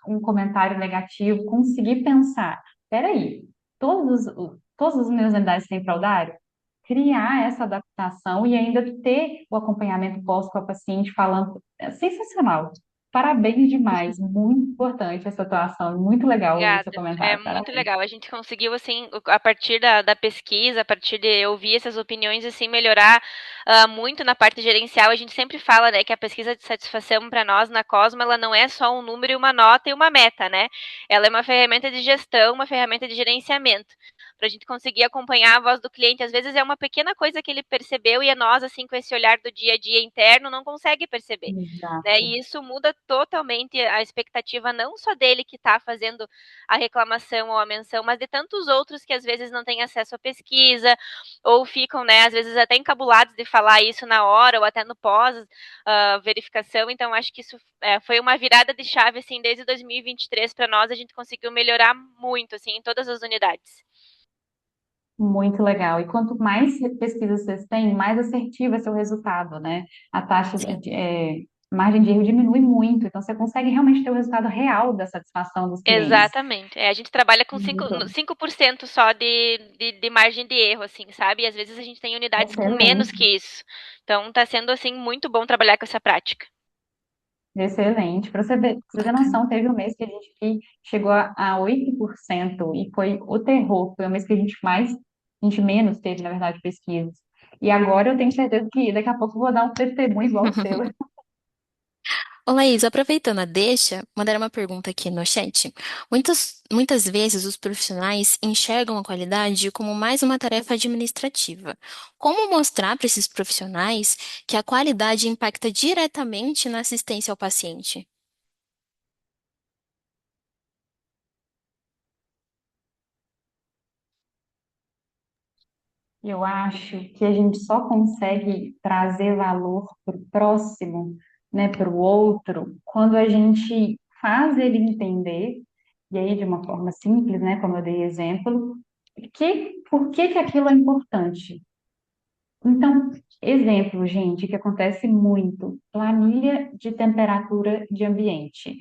um comentário negativo, conseguir pensar, peraí, todos os meus unidades têm fraudário? Criar essa adaptação e ainda ter o acompanhamento pós com a paciente falando, é sensacional. Parabéns demais, muito importante essa atuação, muito legal ouvir seu Obrigada. É comentário, muito parabéns. legal. A gente conseguiu, assim, a partir da pesquisa, a partir de ouvir essas opiniões, assim, melhorar muito na parte gerencial. A gente sempre fala, né, que a pesquisa de satisfação para nós na Cosmo, ela não é só um número e uma nota e uma meta, né? Ela é uma ferramenta de gestão, uma ferramenta de gerenciamento. Para a gente conseguir acompanhar a voz do cliente. Às vezes é uma pequena coisa que ele percebeu e é nós, assim, com esse olhar do dia a dia interno, não consegue perceber. Né? Exato. E isso muda totalmente a expectativa não só dele que está fazendo a reclamação ou a menção, mas de tantos outros que às vezes não têm acesso à pesquisa ou ficam, né, às vezes até encabulados de falar isso na hora ou até no pós verificação. Então acho que isso foi uma virada de chave assim desde 2023 para nós. A gente conseguiu melhorar muito assim em todas as unidades. Muito legal. E quanto mais pesquisas vocês têm, mais assertivo é seu resultado, né? A taxa Sim. margem de erro diminui muito, então você consegue realmente ter o resultado real da satisfação dos clientes. Exatamente. A gente trabalha com Muito 5% só de margem de erro, assim, sabe? E às vezes a gente tem unidades com menos excelente, que isso. Então tá sendo, assim, muito bom trabalhar com essa prática. excelente. Para você ver, pra você ter Bacana. noção, teve um mês que a gente chegou a 8% e foi o terror. Foi o mês que a gente menos teve, na verdade, pesquisas. E agora eu tenho certeza que daqui a pouco eu vou dar um testemunho igual o seu. Ô, Laís, aproveitando a deixa, mandaram uma pergunta aqui no chat. Muitas vezes os profissionais enxergam a qualidade como mais uma tarefa administrativa. Como mostrar para esses profissionais que a qualidade impacta diretamente na assistência ao paciente? Eu acho que a gente só consegue trazer valor para o próximo, né, para o outro, quando a gente faz ele entender, e aí de uma forma simples, né, como eu dei exemplo, por que que aquilo é importante. Então, exemplo, gente, que acontece muito, planilha de temperatura de ambiente.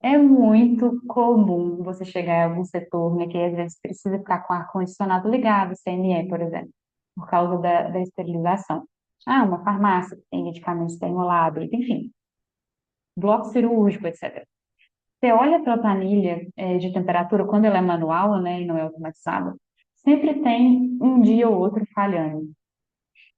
É muito comum você chegar em algum setor, né, que às vezes precisa estar com ar-condicionado ligado, CNE, por exemplo, por causa da esterilização. Ah, uma farmácia que tem medicamentos termolados, enfim, bloco cirúrgico, etc. Você olha para a planilha de temperatura, quando ela é manual, né, e não é automatizada, sempre tem um dia ou outro falhando.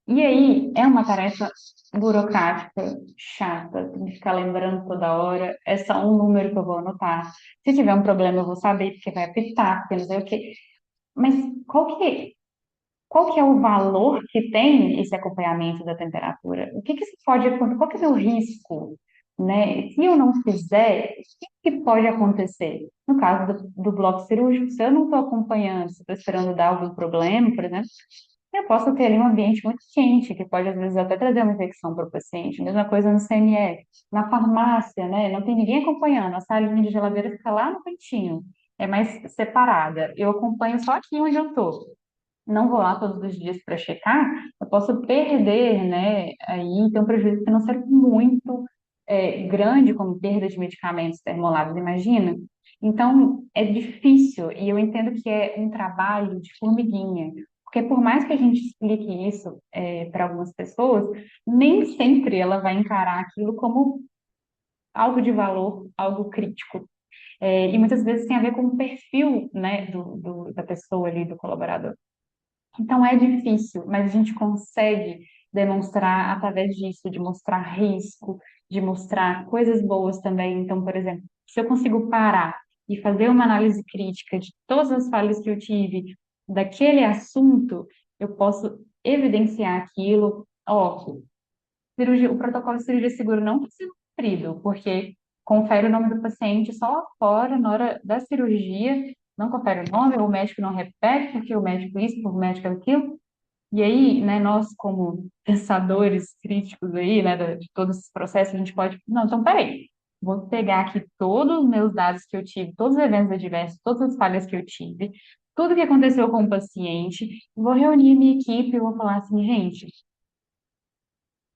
E aí é uma tarefa burocrática, chata, tem que ficar lembrando toda hora, é só um número que eu vou anotar. Se tiver um problema, eu vou saber, porque vai apitar, porque não sei o quê. Mas qual que é o valor que tem esse acompanhamento da temperatura? O que que isso pode acontecer? Qual que é o risco? Né? Se eu não fizer, o que que pode acontecer? No caso do bloco cirúrgico, se eu não estou acompanhando, se estou esperando dar algum problema, por exemplo, eu posso ter ali um ambiente muito quente, que pode às vezes até trazer uma infecção para o paciente. Mesma coisa no CME. Na farmácia, né? Não tem ninguém acompanhando. A salinha de geladeira fica lá no cantinho. É mais separada. Eu acompanho só aqui onde eu estou. Não vou lá todos os dias para checar. Eu posso perder, né? Aí tem um prejuízo financeiro muito grande, como perda de medicamentos termolados, imagina? Então, é difícil, e eu entendo que é um trabalho de formiguinha, porque por mais que a gente explique isso para algumas pessoas, nem sempre ela vai encarar aquilo como algo de valor, algo crítico. E muitas vezes tem a ver com o perfil, né, da pessoa ali, do colaborador. Então é difícil, mas a gente consegue demonstrar através disso, de mostrar risco, de mostrar coisas boas também. Então, por exemplo, se eu consigo parar e fazer uma análise crítica de todas as falhas que eu tive daquele assunto, eu posso evidenciar aquilo. Ó, o protocolo de cirurgia seguro não precisa ser cumprido, porque confere o nome do paciente só lá fora, na hora da cirurgia, não confere o nome, o médico não repete, porque o médico isso, porque o médico aquilo. E aí, né, nós como pensadores críticos aí, né, de todos esses processos, a gente pode, não, então peraí, vou pegar aqui todos os meus dados que eu tive, todos os eventos adversos, todas as falhas que eu tive, tudo que aconteceu com o paciente, vou reunir minha equipe e vou falar assim, gente,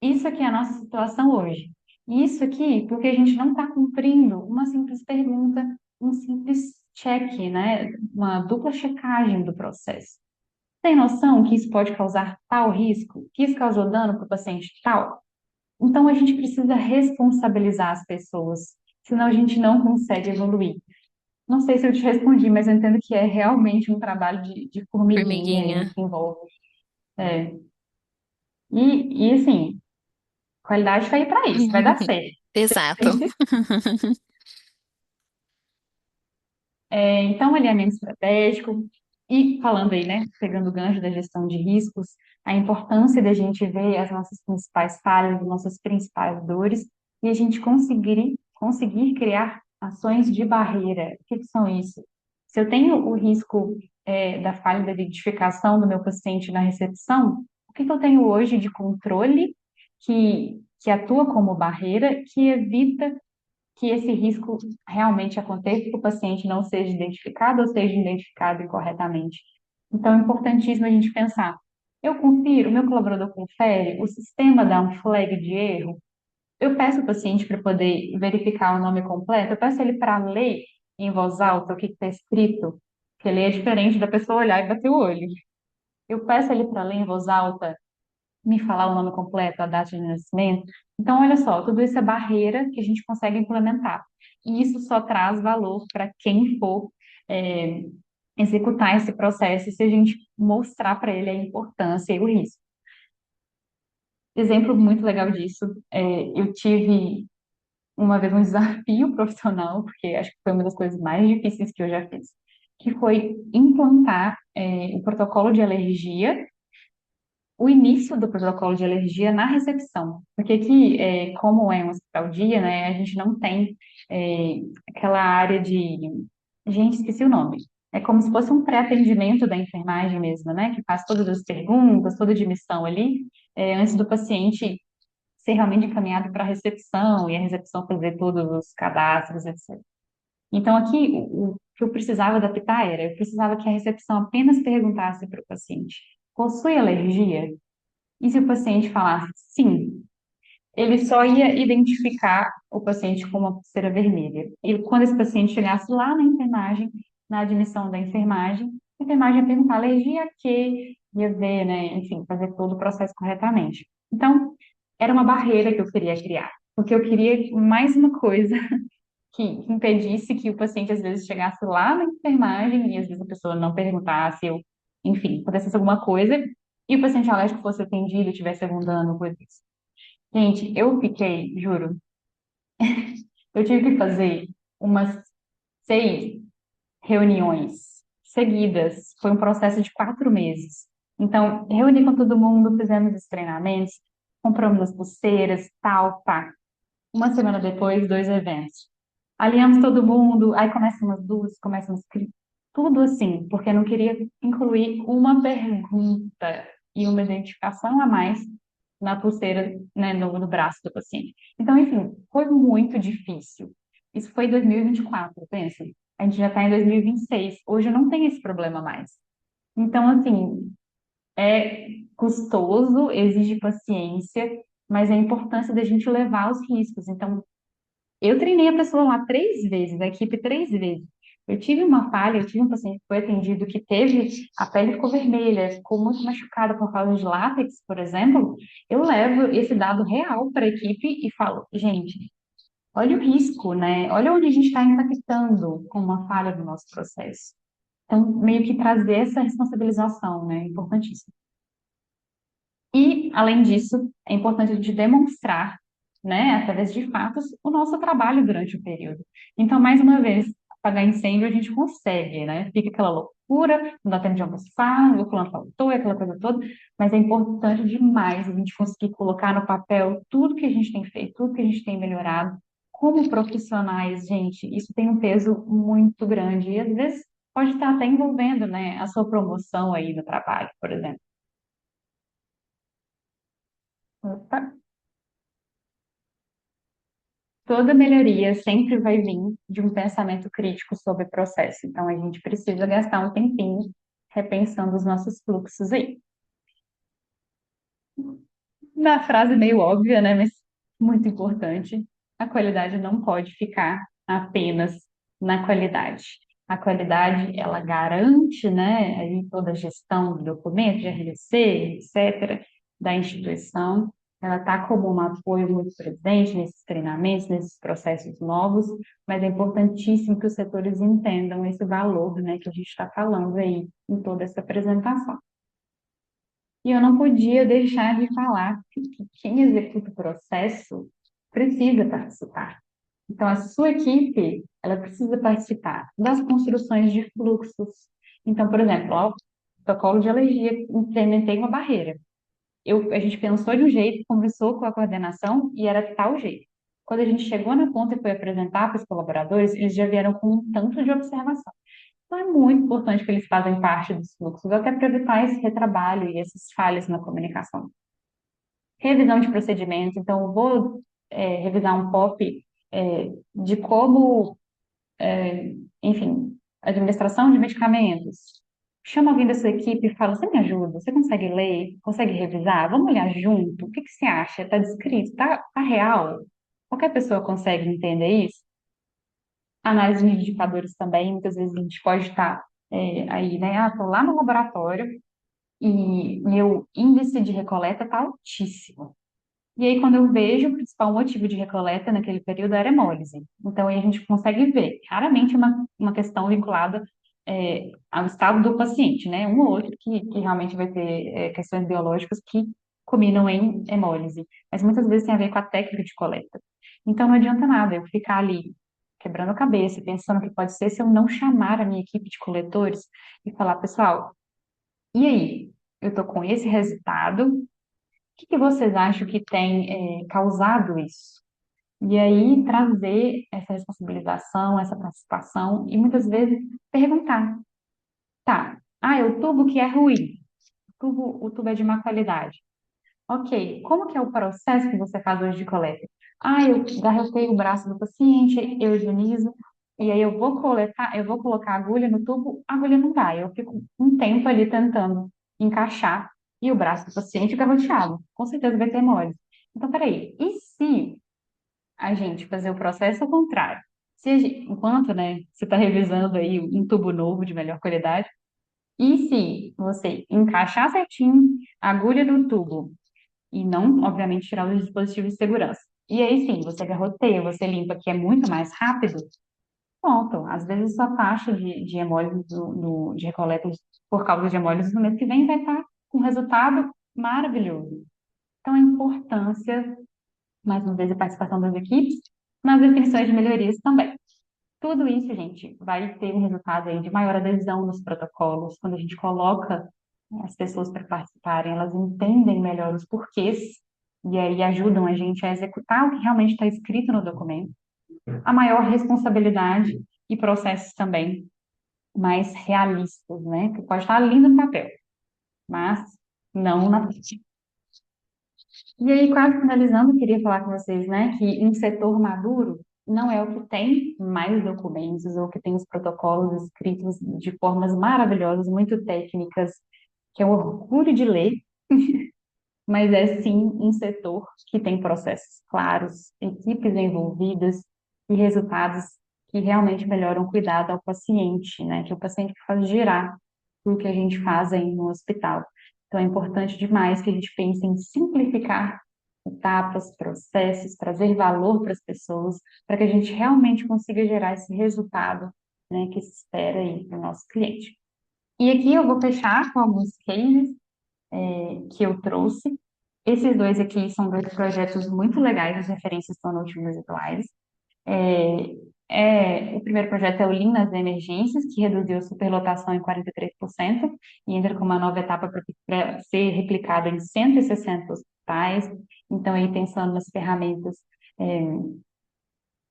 isso aqui é a nossa situação hoje. Isso aqui, porque a gente não está cumprindo uma simples pergunta, um simples check, né, uma dupla checagem do processo. Tem noção que isso pode causar tal risco? Que isso causou dano para o paciente tal? Então, a gente precisa responsabilizar as pessoas, senão a gente não consegue evoluir. Não sei se eu te respondi, mas eu entendo que é realmente um trabalho de formiguinha aí Formiguinha. que envolve. É. E assim, qualidade está aí para isso, vai dar certo. Exato. Tem que então, alinhamento estratégico e falando aí, né, pegando o gancho da gestão de riscos, a importância da gente ver as nossas principais falhas, as nossas principais dores e a gente conseguir criar ações de barreira. O que que são isso? Se eu tenho o risco da falha da identificação do meu paciente na recepção, o que que eu tenho hoje de controle que atua como barreira, que evita que esse risco realmente aconteça, que o paciente não seja identificado ou seja identificado incorretamente. Então, é importantíssimo a gente pensar: eu confiro, o meu colaborador confere, o sistema dá um flag de erro, eu peço ao paciente para poder verificar o nome completo, eu peço ele para ler em voz alta o que está escrito, porque ler é diferente da pessoa olhar e bater o olho. Eu peço ele para ler em voz alta, me falar o nome completo, a data de nascimento. Então, olha só, tudo isso é barreira que a gente consegue implementar. E isso só traz valor para quem for é, executar esse processo se a gente mostrar para ele a importância e o risco. Exemplo muito legal disso, eu tive uma vez um desafio profissional, porque acho que foi uma das coisas mais difíceis que eu já fiz, que foi implantar o protocolo de alergia, o início do protocolo de alergia na recepção, porque aqui, como é um hospital dia, né, a gente não tem é, aquela área gente, esqueci o nome. É como se fosse um pré-atendimento da enfermagem mesmo, né, que faz todas as perguntas, toda a admissão ali, antes do paciente ser realmente encaminhado para a recepção e a recepção fazer todos os cadastros, etc. Então, aqui, o que eu precisava adaptar era, eu precisava que a recepção apenas perguntasse para o paciente: possui alergia? E se o paciente falasse sim, ele só ia identificar o paciente com uma pulseira vermelha. E quando esse paciente chegasse lá na enfermagem, na admissão da enfermagem, a enfermagem ia perguntar alergia a quê? Ia ver, né? Enfim, fazer todo o processo corretamente. Então, era uma barreira que eu queria criar, porque eu queria mais uma coisa que impedisse que o paciente às vezes chegasse lá na enfermagem e às vezes a pessoa não perguntasse, ou, enfim, acontecesse alguma coisa e o paciente alérgico fosse atendido, tivesse algum dano, coisa assim. Gente, eu fiquei, juro, eu tive que fazer umas 6 reuniões seguidas. Foi um processo de 4 meses. Então, reuni com todo mundo, fizemos os treinamentos, compramos as pulseiras, tal, pá. Uma semana depois, 2 eventos. Alinhamos todo mundo, aí começam as dúvidas, começam as tudo assim, porque eu não queria incluir uma pergunta e uma identificação a mais na pulseira, né, no braço do paciente. Então, enfim, foi muito difícil. Isso foi em 2024, pensa. A gente já está em 2026. Hoje eu não tenho esse problema mais. Então, assim, é custoso, exige paciência, mas é a importância da gente levar os riscos. Então, eu treinei a pessoa lá 3 vezes, a equipe 3 vezes. Eu tive uma falha, eu tive um paciente que foi atendido que teve, a pele ficou vermelha, ficou muito machucada por causa de látex, por exemplo. Eu levo esse dado real para a equipe e falo, gente, olha o risco, né? Olha onde a gente está impactando com uma falha no nosso processo. Então, meio que trazer essa responsabilização, né? É importantíssimo. E, além disso, é importante a gente demonstrar, né, através de fatos, o nosso trabalho durante o período. Então, mais uma vez, apagar incêndio a gente consegue, né? Fica aquela loucura, não dá tempo de almoçar, o fulano faltou, aquela coisa toda, mas é importante demais a gente conseguir colocar no papel tudo que a gente tem feito, tudo que a gente tem melhorado. Como profissionais, gente, isso tem um peso muito grande e, às vezes, pode estar até envolvendo, né, a sua promoção aí no trabalho, por exemplo. Opa. Toda melhoria sempre vai vir de um pensamento crítico sobre o processo. Então, a gente precisa gastar um tempinho repensando os nossos fluxos aí. Uma frase meio óbvia, né? Mas muito importante. A qualidade não pode ficar apenas na qualidade. A qualidade, ela garante, né, aí toda a gestão do documento, de RDC, etc., da instituição. Ela está como um apoio muito presente nesses treinamentos, nesses processos novos, mas é importantíssimo que os setores entendam esse valor, né, que a gente está falando aí em toda essa apresentação. E eu não podia deixar de falar que quem executa o processo precisa participar. Então, a sua equipe, ela precisa participar das construções de fluxos. Então, por exemplo, ó, protocolo de alergia, implementei uma barreira. A gente pensou de um jeito, conversou com a coordenação e era tal jeito. Quando a gente chegou na ponta e foi apresentar para os colaboradores, eles já vieram com um tanto de observação. Então, é muito importante que eles façam parte dos fluxos, até para evitar esse retrabalho e essas falhas na comunicação. Revisão de procedimentos, então, eu vou revisar um POP de como, enfim, administração de medicamentos. Chama alguém da sua equipe e fala: você me ajuda? Você consegue ler? Consegue revisar? Vamos olhar junto? O que que você acha? Está descrito? Tá real? Qualquer pessoa consegue entender isso? Análise de indicadores também, muitas vezes a gente pode estar aí, né? Ah, estou lá no laboratório e meu índice de recoleta está altíssimo. E aí, quando eu vejo, o principal motivo de recoleta naquele período era hemólise. Então, aí a gente consegue ver claramente uma questão vinculada ao estado do paciente, né? Um ou outro que realmente vai ter questões biológicas que culminam em hemólise. Mas muitas vezes tem a ver com a técnica de coleta. Então, não adianta nada eu ficar ali quebrando a cabeça, pensando o que pode ser se eu não chamar a minha equipe de coletores e falar: pessoal, e aí? Eu estou com esse resultado, que vocês acham que tem causado isso? E aí trazer essa responsabilização, essa participação e muitas vezes perguntar, tá, o tubo que é ruim, o tubo é de má qualidade. Ok, como que é o processo que você faz hoje de coleta? Eu garrotei o braço do paciente, eu higienizo, e aí eu vou coletar, eu vou colocar a agulha no tubo, a agulha não vai, eu fico um tempo ali tentando encaixar, e o braço do paciente garroteado, com certeza vai ter mole. Então, peraí, e se a gente fazer o processo ao contrário? Se enquanto, né, você está revisando aí um tubo novo de melhor qualidade, e se você encaixar certinho a agulha do tubo e não, obviamente, tirar os dispositivos de segurança. E aí sim, você garroteia, você limpa, que é muito mais rápido, pronto. Às vezes sua taxa de hemólise de recoleta por causa de hemólise no mês que vem vai estar com um resultado maravilhoso. Então, a importância, mais uma vez, a participação das equipes nas definições de melhorias também. Tudo isso, gente, vai ter um resultado aí de maior adesão nos protocolos. Quando a gente coloca as pessoas para participarem, elas entendem melhor os porquês e aí ajudam a gente a executar o que realmente está escrito no documento. A maior responsabilidade e processos também mais realistas, né? Que pode estar ali no papel, mas não na prática. E aí, quase finalizando, eu queria falar com vocês, né, que um setor maduro não é o que tem mais documentos ou que tem os protocolos escritos de formas maravilhosas, muito técnicas, que é um orgulho de ler, mas é sim um setor que tem processos claros, equipes envolvidas e resultados que realmente melhoram o cuidado ao paciente, né, que é o paciente que faz girar o que a gente faz aí no hospital. Então, é importante demais que a gente pense em simplificar etapas, processos, trazer valor para as pessoas, para que a gente realmente consiga gerar esse resultado, né, que se espera aí para o nosso cliente. E aqui eu vou fechar com alguns cases que eu trouxe. Esses dois aqui são dois projetos muito legais, as referências estão no último Visualize. O primeiro projeto é o Lean nas emergências, que reduziu a superlotação em 43% e entra com uma nova etapa para ser replicada em 160 hospitais. Então, aí pensando nas ferramentas é,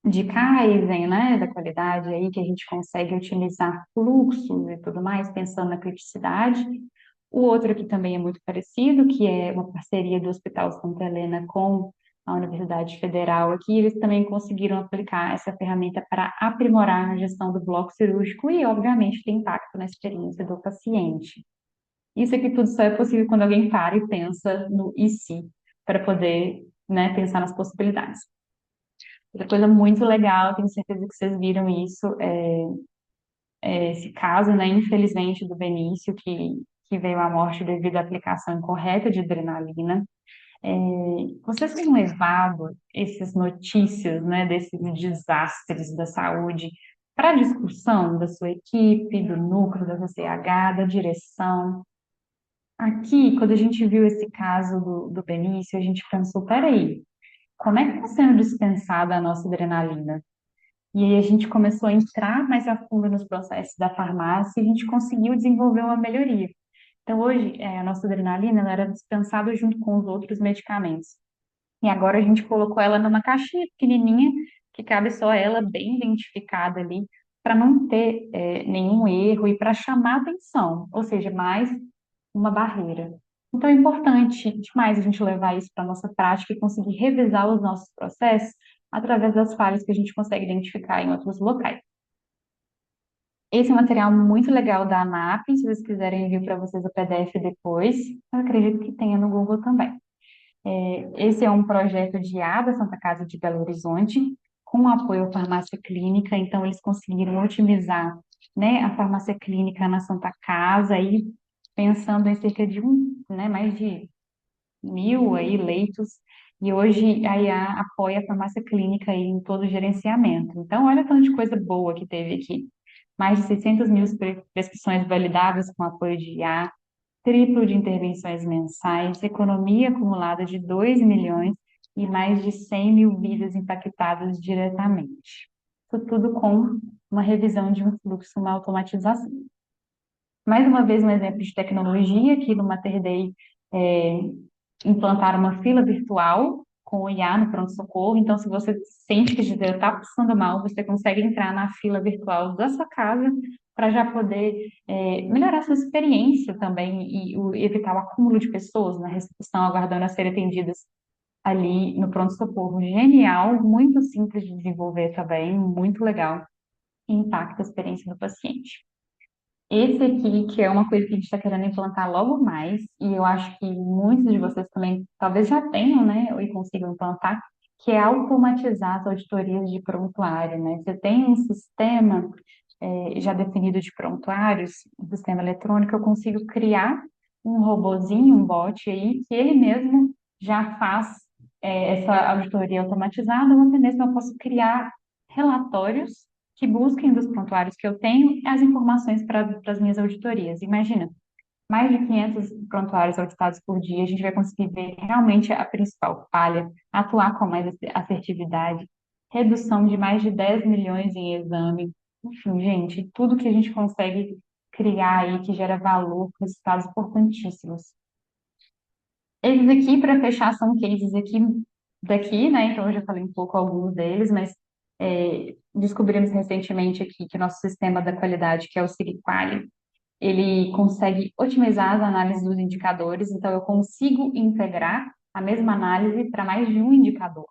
de Kaizen, né, da qualidade aí que a gente consegue otimizar fluxos e tudo mais, pensando na criticidade. O outro que também é muito parecido, que é uma parceria do Hospital Santa Helena com a Universidade Federal aqui, eles também conseguiram aplicar essa ferramenta para aprimorar a gestão do bloco cirúrgico e, obviamente, tem impacto na experiência do paciente. Isso aqui tudo só é possível quando alguém para e pensa no e se, para poder, né, pensar nas possibilidades. Outra coisa muito legal, tenho certeza que vocês viram isso, é esse caso, né, infelizmente, do Benício, que veio à morte devido à aplicação incorreta de adrenalina. É, vocês têm levado essas notícias, né, desses desastres da saúde para a discussão da sua equipe, do núcleo da CCH, da direção? Aqui, quando a gente viu esse caso do Benício, a gente pensou, peraí, como é que está sendo dispensada a nossa adrenalina? E aí a gente começou a entrar mais a fundo nos processos da farmácia e a gente conseguiu desenvolver uma melhoria. Então, hoje, a nossa adrenalina ela era dispensada junto com os outros medicamentos. E agora a gente colocou ela numa caixinha pequenininha, que cabe só ela bem identificada ali, para não ter nenhum erro e para chamar atenção, ou seja, mais uma barreira. Então é importante demais a gente levar isso para a nossa prática e conseguir revisar os nossos processos através das falhas que a gente consegue identificar em outros locais. Esse é um material muito legal da ANAP, se vocês quiserem envio para vocês o PDF depois, eu acredito que tenha no Google também. Esse é um projeto de da Santa Casa de Belo Horizonte, com apoio à farmácia clínica, então eles conseguiram otimizar, né, a farmácia clínica na Santa Casa, aí pensando em cerca de mais de 1.000 aí leitos, e hoje a IA apoia a farmácia clínica aí em todo o gerenciamento. Então, olha tanto de coisa boa que teve aqui. Mais de 600 mil prescrições validadas com apoio de IA, triplo de intervenções mensais, economia acumulada de 2 milhões e mais de 100 mil vidas impactadas diretamente. Isso tudo com uma revisão de um fluxo, uma automatização. Mais uma vez, um exemplo de tecnologia, aqui no Mater Dei, é, implantar uma fila virtual com o IA no pronto-socorro. Então, se você sente que está passando mal, você consegue entrar na fila virtual da sua casa para já poder melhorar a sua experiência também e evitar o acúmulo de pessoas na recepção aguardando a serem atendidas ali no pronto-socorro. Genial, muito simples de desenvolver também, muito legal e impacta a experiência do paciente. Esse aqui, que é uma coisa que a gente está querendo implantar logo mais, e eu acho que muitos de vocês também talvez já tenham, né, e consigam implantar, que é automatizar as auditorias de prontuário, né? Você tem um sistema já definido de prontuários, um sistema eletrônico, eu consigo criar um robozinho, um bot aí, que ele mesmo já faz essa auditoria automatizada, ou até mesmo eu posso criar relatórios que busquem dos prontuários que eu tenho as informações para as minhas auditorias. Imagina, mais de 500 prontuários auditados por dia, a gente vai conseguir ver realmente a principal falha, atuar com mais assertividade, redução de mais de 10 milhões em exame, enfim, gente, tudo que a gente consegue criar aí que gera valor, resultados importantíssimos. Esses aqui, para fechar, são cases aqui daqui, né? Então, eu já falei um pouco alguns deles, mas descobrimos recentemente aqui que o nosso sistema da qualidade, que é o SigQuali, ele consegue otimizar as análises dos indicadores, então eu consigo integrar a mesma análise para mais de um indicador.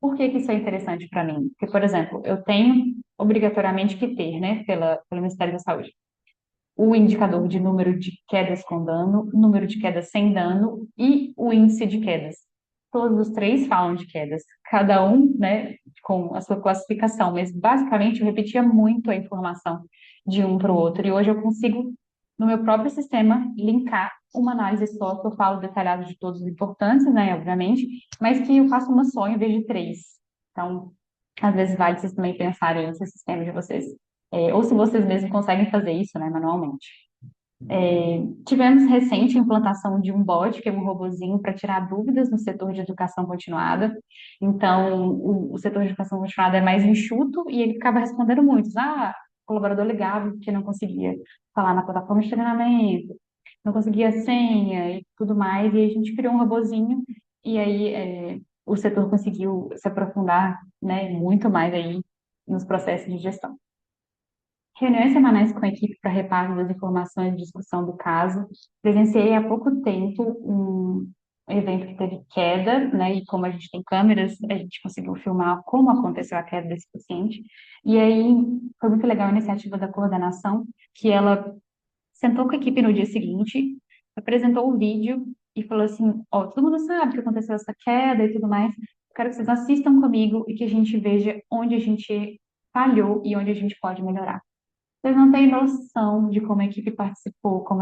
Por que que isso é interessante para mim? Porque, por exemplo, eu tenho obrigatoriamente que ter, né, pelo Ministério da Saúde, o indicador de número de quedas com dano, número de quedas sem dano e o índice de quedas. Todos os três falam de quedas, cada um, né, com a sua classificação, mas basicamente eu repetia muito a informação de um para o outro, e hoje eu consigo no meu próprio sistema, linkar uma análise só, que eu falo detalhado de todos os importantes, né, obviamente, mas que eu faço uma só em vez de três. Então, às vezes vale vocês também pensarem nesse sistema de vocês, ou se vocês mesmos conseguem fazer isso, né, manualmente. Tivemos recente a implantação de um bot, que é um robozinho para tirar dúvidas no setor de educação continuada. Então, o setor de educação continuada é mais enxuto e ele ficava respondendo muitos. Ah, o colaborador ligava porque não conseguia falar na plataforma de treinamento, não conseguia a senha e tudo mais. E a gente criou um robozinho e aí o setor conseguiu se aprofundar, né, muito mais aí nos processos de gestão. Reuniões semanais com a equipe para repasse das informações e discussão do caso. Presenciei há pouco tempo um evento que teve queda, né? E como a gente tem câmeras, a gente conseguiu filmar como aconteceu a queda desse paciente. E aí foi muito legal a iniciativa da coordenação, que ela sentou com a equipe no dia seguinte, apresentou o vídeo e falou assim: Ó, todo mundo sabe que aconteceu essa queda e tudo mais. Quero que vocês assistam comigo e que a gente veja onde a gente falhou e onde a gente pode melhorar. Vocês não têm noção de como a equipe participou, como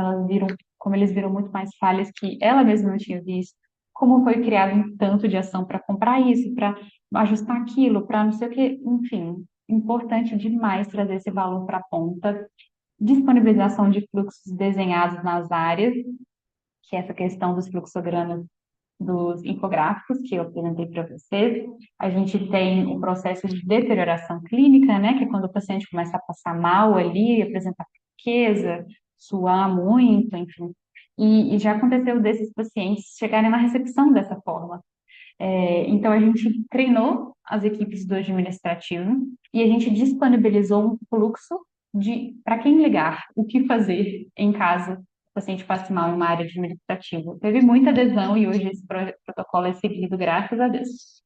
eles viram muito mais falhas que ela mesma não tinha visto, como foi criado um tanto de ação para comprar isso, para ajustar aquilo, para não sei o quê, enfim, importante demais trazer esse valor para a ponta. Disponibilização de fluxos desenhados nas áreas, que é essa questão dos fluxogramas dos infográficos que eu apresentei para vocês. A gente tem o processo de deterioração clínica, né, que é quando o paciente começa a passar mal ali, apresentar fraqueza, suar muito, enfim. E já aconteceu desses pacientes chegarem na recepção dessa forma. Então, a gente treinou as equipes do administrativo e a gente disponibilizou um fluxo de para quem ligar, o que fazer em caso o paciente passe mal em uma área administrativa. Teve muita adesão e hoje esse protocolo é seguido, graças a Deus.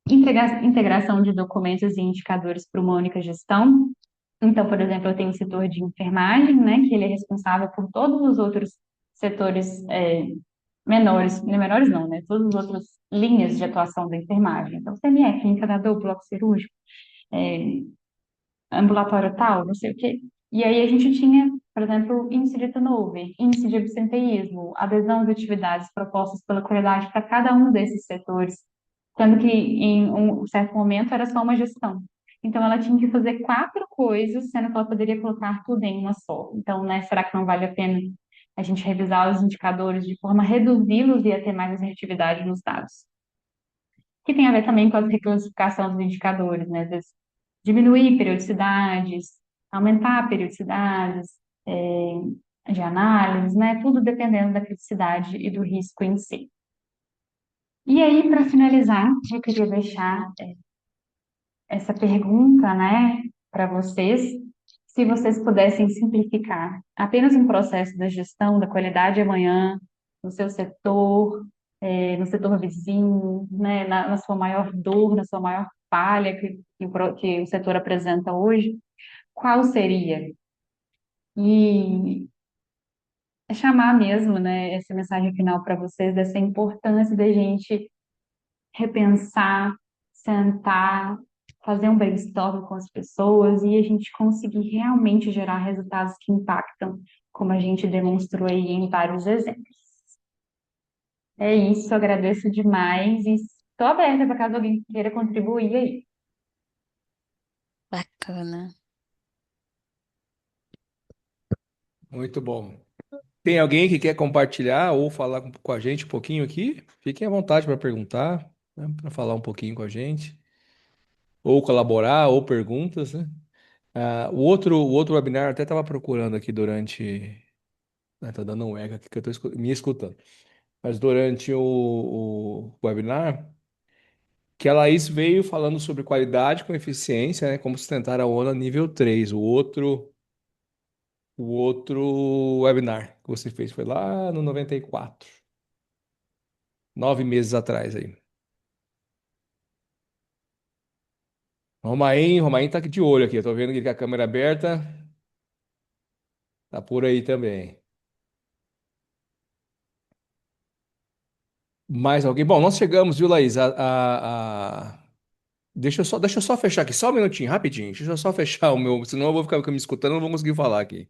Integração de documentos e indicadores para uma única gestão. Então, por exemplo, eu tenho o setor de enfermagem, né, que ele é responsável por todos os outros setores menores, não menores não, né? Todas as outras linhas de atuação da enfermagem. Então, CME, clínica da dor, bloco cirúrgico, é, ambulatório tal, não sei o quê. E aí a gente tinha, por exemplo, índice de turnover, índice de absenteísmo, adesão às atividades propostas pela qualidade para cada um desses setores, sendo que em um certo momento era só uma gestão. Então, ela tinha que fazer quatro coisas, sendo que ela poderia colocar tudo em uma só. Então, né, será que não vale a pena a gente revisar os indicadores de forma a reduzi-los e a ter mais assertividade nos dados? Que tem a ver também com a reclassificação dos indicadores, né? Às vezes, diminuir periodicidades, aumentar periodicidades de análise, né? Tudo dependendo da criticidade e do risco em si. E aí, para finalizar, eu queria deixar essa pergunta, né, para vocês, se vocês pudessem simplificar apenas um processo da gestão da qualidade amanhã, no seu setor, no setor vizinho, né, na sua maior dor, na sua maior falha que o setor apresenta hoje, qual seria? E é chamar mesmo, né, essa mensagem final para vocês, dessa importância da gente repensar, sentar, fazer um brainstorm com as pessoas e a gente conseguir realmente gerar resultados que impactam, como a gente demonstrou aí em vários exemplos. É isso, agradeço demais e estou aberta para caso alguém queira contribuir aí. Bacana. Muito bom. Tem alguém que quer compartilhar ou falar com a gente um pouquinho aqui? Fiquem à vontade para perguntar, né, para falar um pouquinho com a gente, ou colaborar, ou perguntas, né? O outro webinar eu até estava procurando aqui durante. Tá dando um eco aqui que eu estou me escutando. Mas durante o webinar, que a Laís veio falando sobre qualidade com eficiência, né? Como sustentar a ONU nível 3. O outro webinar que você fez foi lá no 94, 9 meses atrás aí. Romain tá aqui de olho aqui. Eu tô vendo que com a câmera aberta, tá por aí também. Mais alguém? Bom, nós chegamos, viu, Laís? Deixa eu só fechar aqui, só um minutinho, rapidinho. Deixa eu só fechar o meu, senão eu vou ficar me escutando, eu não vou conseguir falar aqui.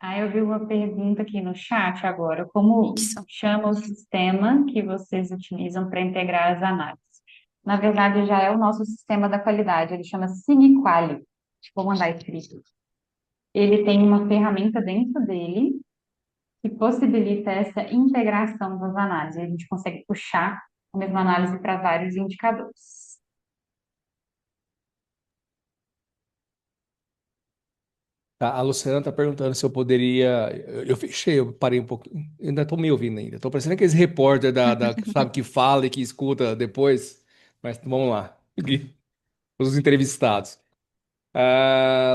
Aí eu vi uma pergunta aqui no chat agora. Como Isso. chama o sistema que vocês utilizam para integrar as análises? Na verdade, já é o nosso sistema da qualidade. Ele chama Siniquality. Vou mandar escrito. Ele tem uma ferramenta dentro dele que possibilita essa integração das análises. A gente consegue puxar a mesma análise para vários indicadores. Tá, a Luciana está perguntando se eu poderia. Eu fechei, eu parei um pouco. Ainda estou me ouvindo ainda. Estou parecendo aqueles repórter sabe, que fala e que escuta depois. Mas vamos lá. Os entrevistados.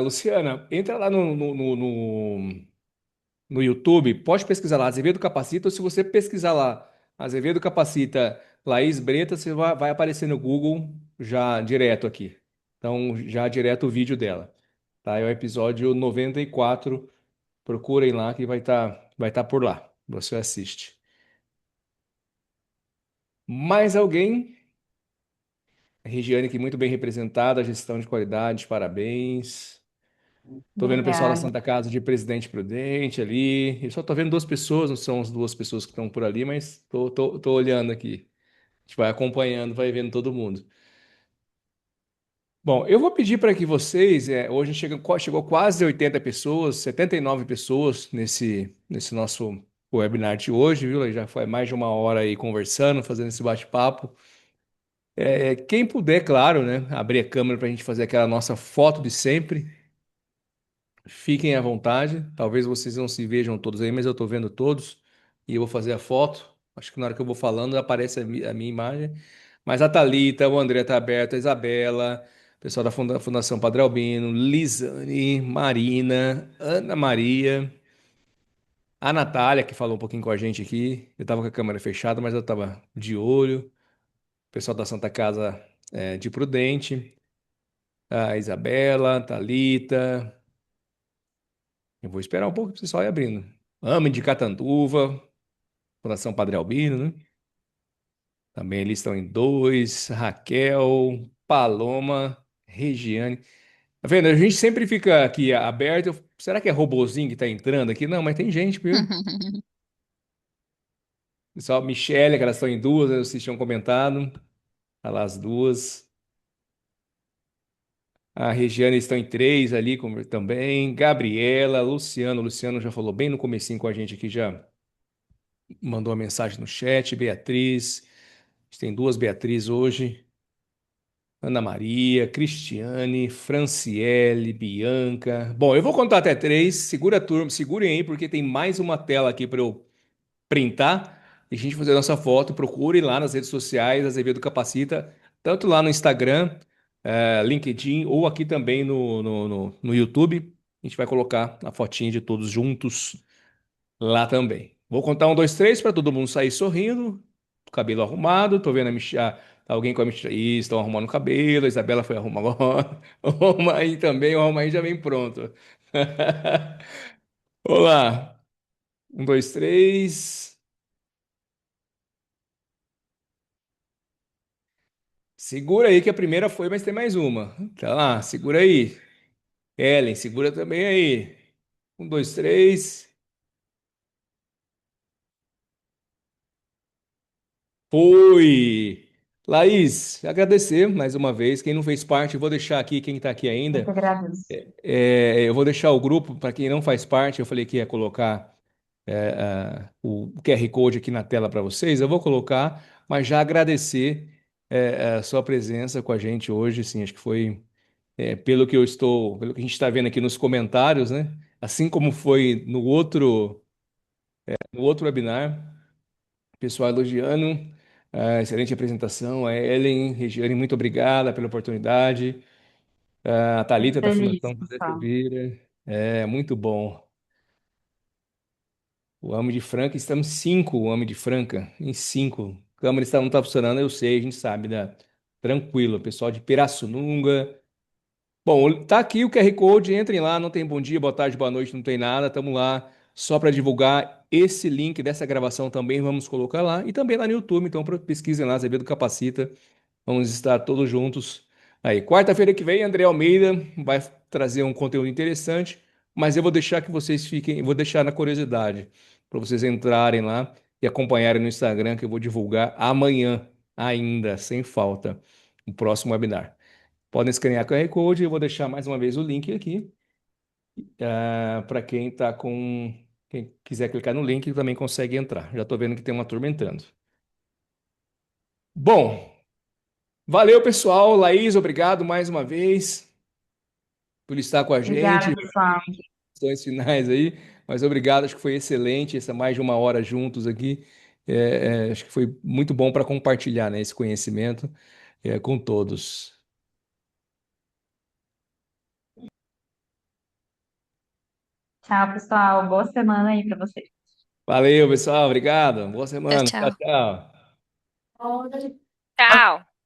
Luciana, entra lá no YouTube, pode pesquisar lá, Azevedo Capacita, ou se você pesquisar lá, Azevedo Capacita Laís Breta, você vai aparecer no Google já direto aqui. Então, já direto o vídeo dela. Tá? É o episódio 94. Procurem lá que vai tá por lá. Você assiste. Mais alguém? A Regiane aqui muito bem representada, gestão de qualidade, parabéns. Tô vendo o pessoal da Obrigada. Santa Casa de Presidente Prudente ali. Eu só tô vendo duas pessoas, não são as duas pessoas que estão por ali, mas tô olhando aqui. A gente vai acompanhando, vai vendo todo mundo. Bom, eu vou pedir para que vocês, hoje chegou quase 80 pessoas, 79 pessoas nesse nosso webinar de hoje, viu? Já foi mais de uma hora aí conversando, fazendo esse bate-papo. Quem puder, claro, né, abrir a câmera para a gente fazer aquela nossa foto de sempre. Fiquem à vontade. Talvez vocês não se vejam todos aí, mas eu estou vendo todos e eu vou fazer a foto. Acho que na hora que eu vou falando aparece a minha imagem. Mas a Thalita, o André está aberto, a Isabela, o pessoal da Fundação Padre Albino, Lisane, Marina, Ana Maria, a Natália, que falou um pouquinho com a gente aqui. Eu estava com a câmera fechada, mas eu estava de olho. O pessoal da Santa Casa de Prudente, a Isabela, Thalita. Eu vou esperar um pouco para o pessoal ir abrindo. Ame de Catanduva, Fundação Padre Albino, né? Também eles estão em dois. Raquel, Paloma, Regiane. Tá vendo? A gente sempre fica aqui aberto. Será que é robozinho que tá entrando aqui? Não, mas tem gente, viu? Pessoal, Michele, que elas estão em duas, né? Vocês tinham comentado. Tá lá as duas. A Regiane estão em três ali também. Gabriela, Luciano. Luciano já falou bem no comecinho com a gente aqui, já mandou uma mensagem no chat. Beatriz. A gente tem duas Beatriz hoje. Ana Maria, Cristiane, Franciele, Bianca. Bom, eu vou contar até três. Segura a turma, segurem aí, porque tem mais uma tela aqui para eu printar e a gente fazer a nossa foto. Procure lá nas redes sociais, Azevedo Capacita, tanto lá no Instagram, LinkedIn, ou aqui também no YouTube. A gente vai colocar a fotinha de todos juntos lá também. Vou contar um, dois, três para todo mundo sair sorrindo, cabelo arrumado. Tô vendo alguém com a Michelle. Isso, estão arrumando o cabelo. A Isabela foi arrumar agora. O Romain também, o Romain já vem pronto. Olá, um, dois, três. Segura aí que a primeira foi, mas tem mais uma. Tá lá, segura aí. Ellen, segura também aí. Um, dois, três. Foi! Laís, agradecer mais uma vez. Quem não fez parte, eu vou deixar aqui, quem está aqui Eu que ainda. agradeço. Eu vou deixar o grupo, para quem não faz parte, eu falei que ia colocar o QR Code aqui na tela para vocês. Eu vou colocar, mas já agradecer a sua presença com a gente hoje. Sim, acho que foi pelo que a gente está vendo aqui nos comentários, né? Assim como foi no outro webinar, pessoal elogiando. Excelente apresentação. A Ellen, Regiane, muito obrigada pela oportunidade. A Fico Thalita da feliz, Fundação José pessoal. Silveira. Muito bom. O Ame de Franca, estamos cinco, o Ame de Franca, em cinco. A câmera não está funcionando, eu sei, a gente sabe, né? Tranquilo, pessoal de Pirassununga. Bom, tá aqui o QR Code, entrem lá, não tem bom dia, boa tarde, boa noite, não tem nada, estamos lá só para divulgar esse link dessa gravação também, vamos colocar lá, e também lá no YouTube, então pesquisem lá, Azevedo Capacita, vamos estar todos juntos aí. Quarta-feira que vem, André Almeida vai trazer um conteúdo interessante, mas eu vou deixar que vocês fiquem, vou deixar na curiosidade para vocês entrarem lá e acompanharem no Instagram que eu vou divulgar amanhã ainda, sem falta, o próximo webinar. Podem escanear o QR Code, eu vou deixar mais uma vez o link aqui, para quem tá com, quem quiser clicar no link também consegue entrar. Já estou vendo que tem uma turma entrando. Bom, valeu pessoal, Laís, obrigado mais uma vez por estar com a gente. Obrigada, pessoal. Questões finais aí, mas obrigado, acho que foi excelente essa mais de uma hora juntos aqui. Acho que foi muito bom para compartilhar, né, esse conhecimento com todos. Tchau, pessoal. Boa semana aí para vocês. Valeu, pessoal, obrigado. Boa Tchau, semana. Tchau, tchau. tchau. Tchau.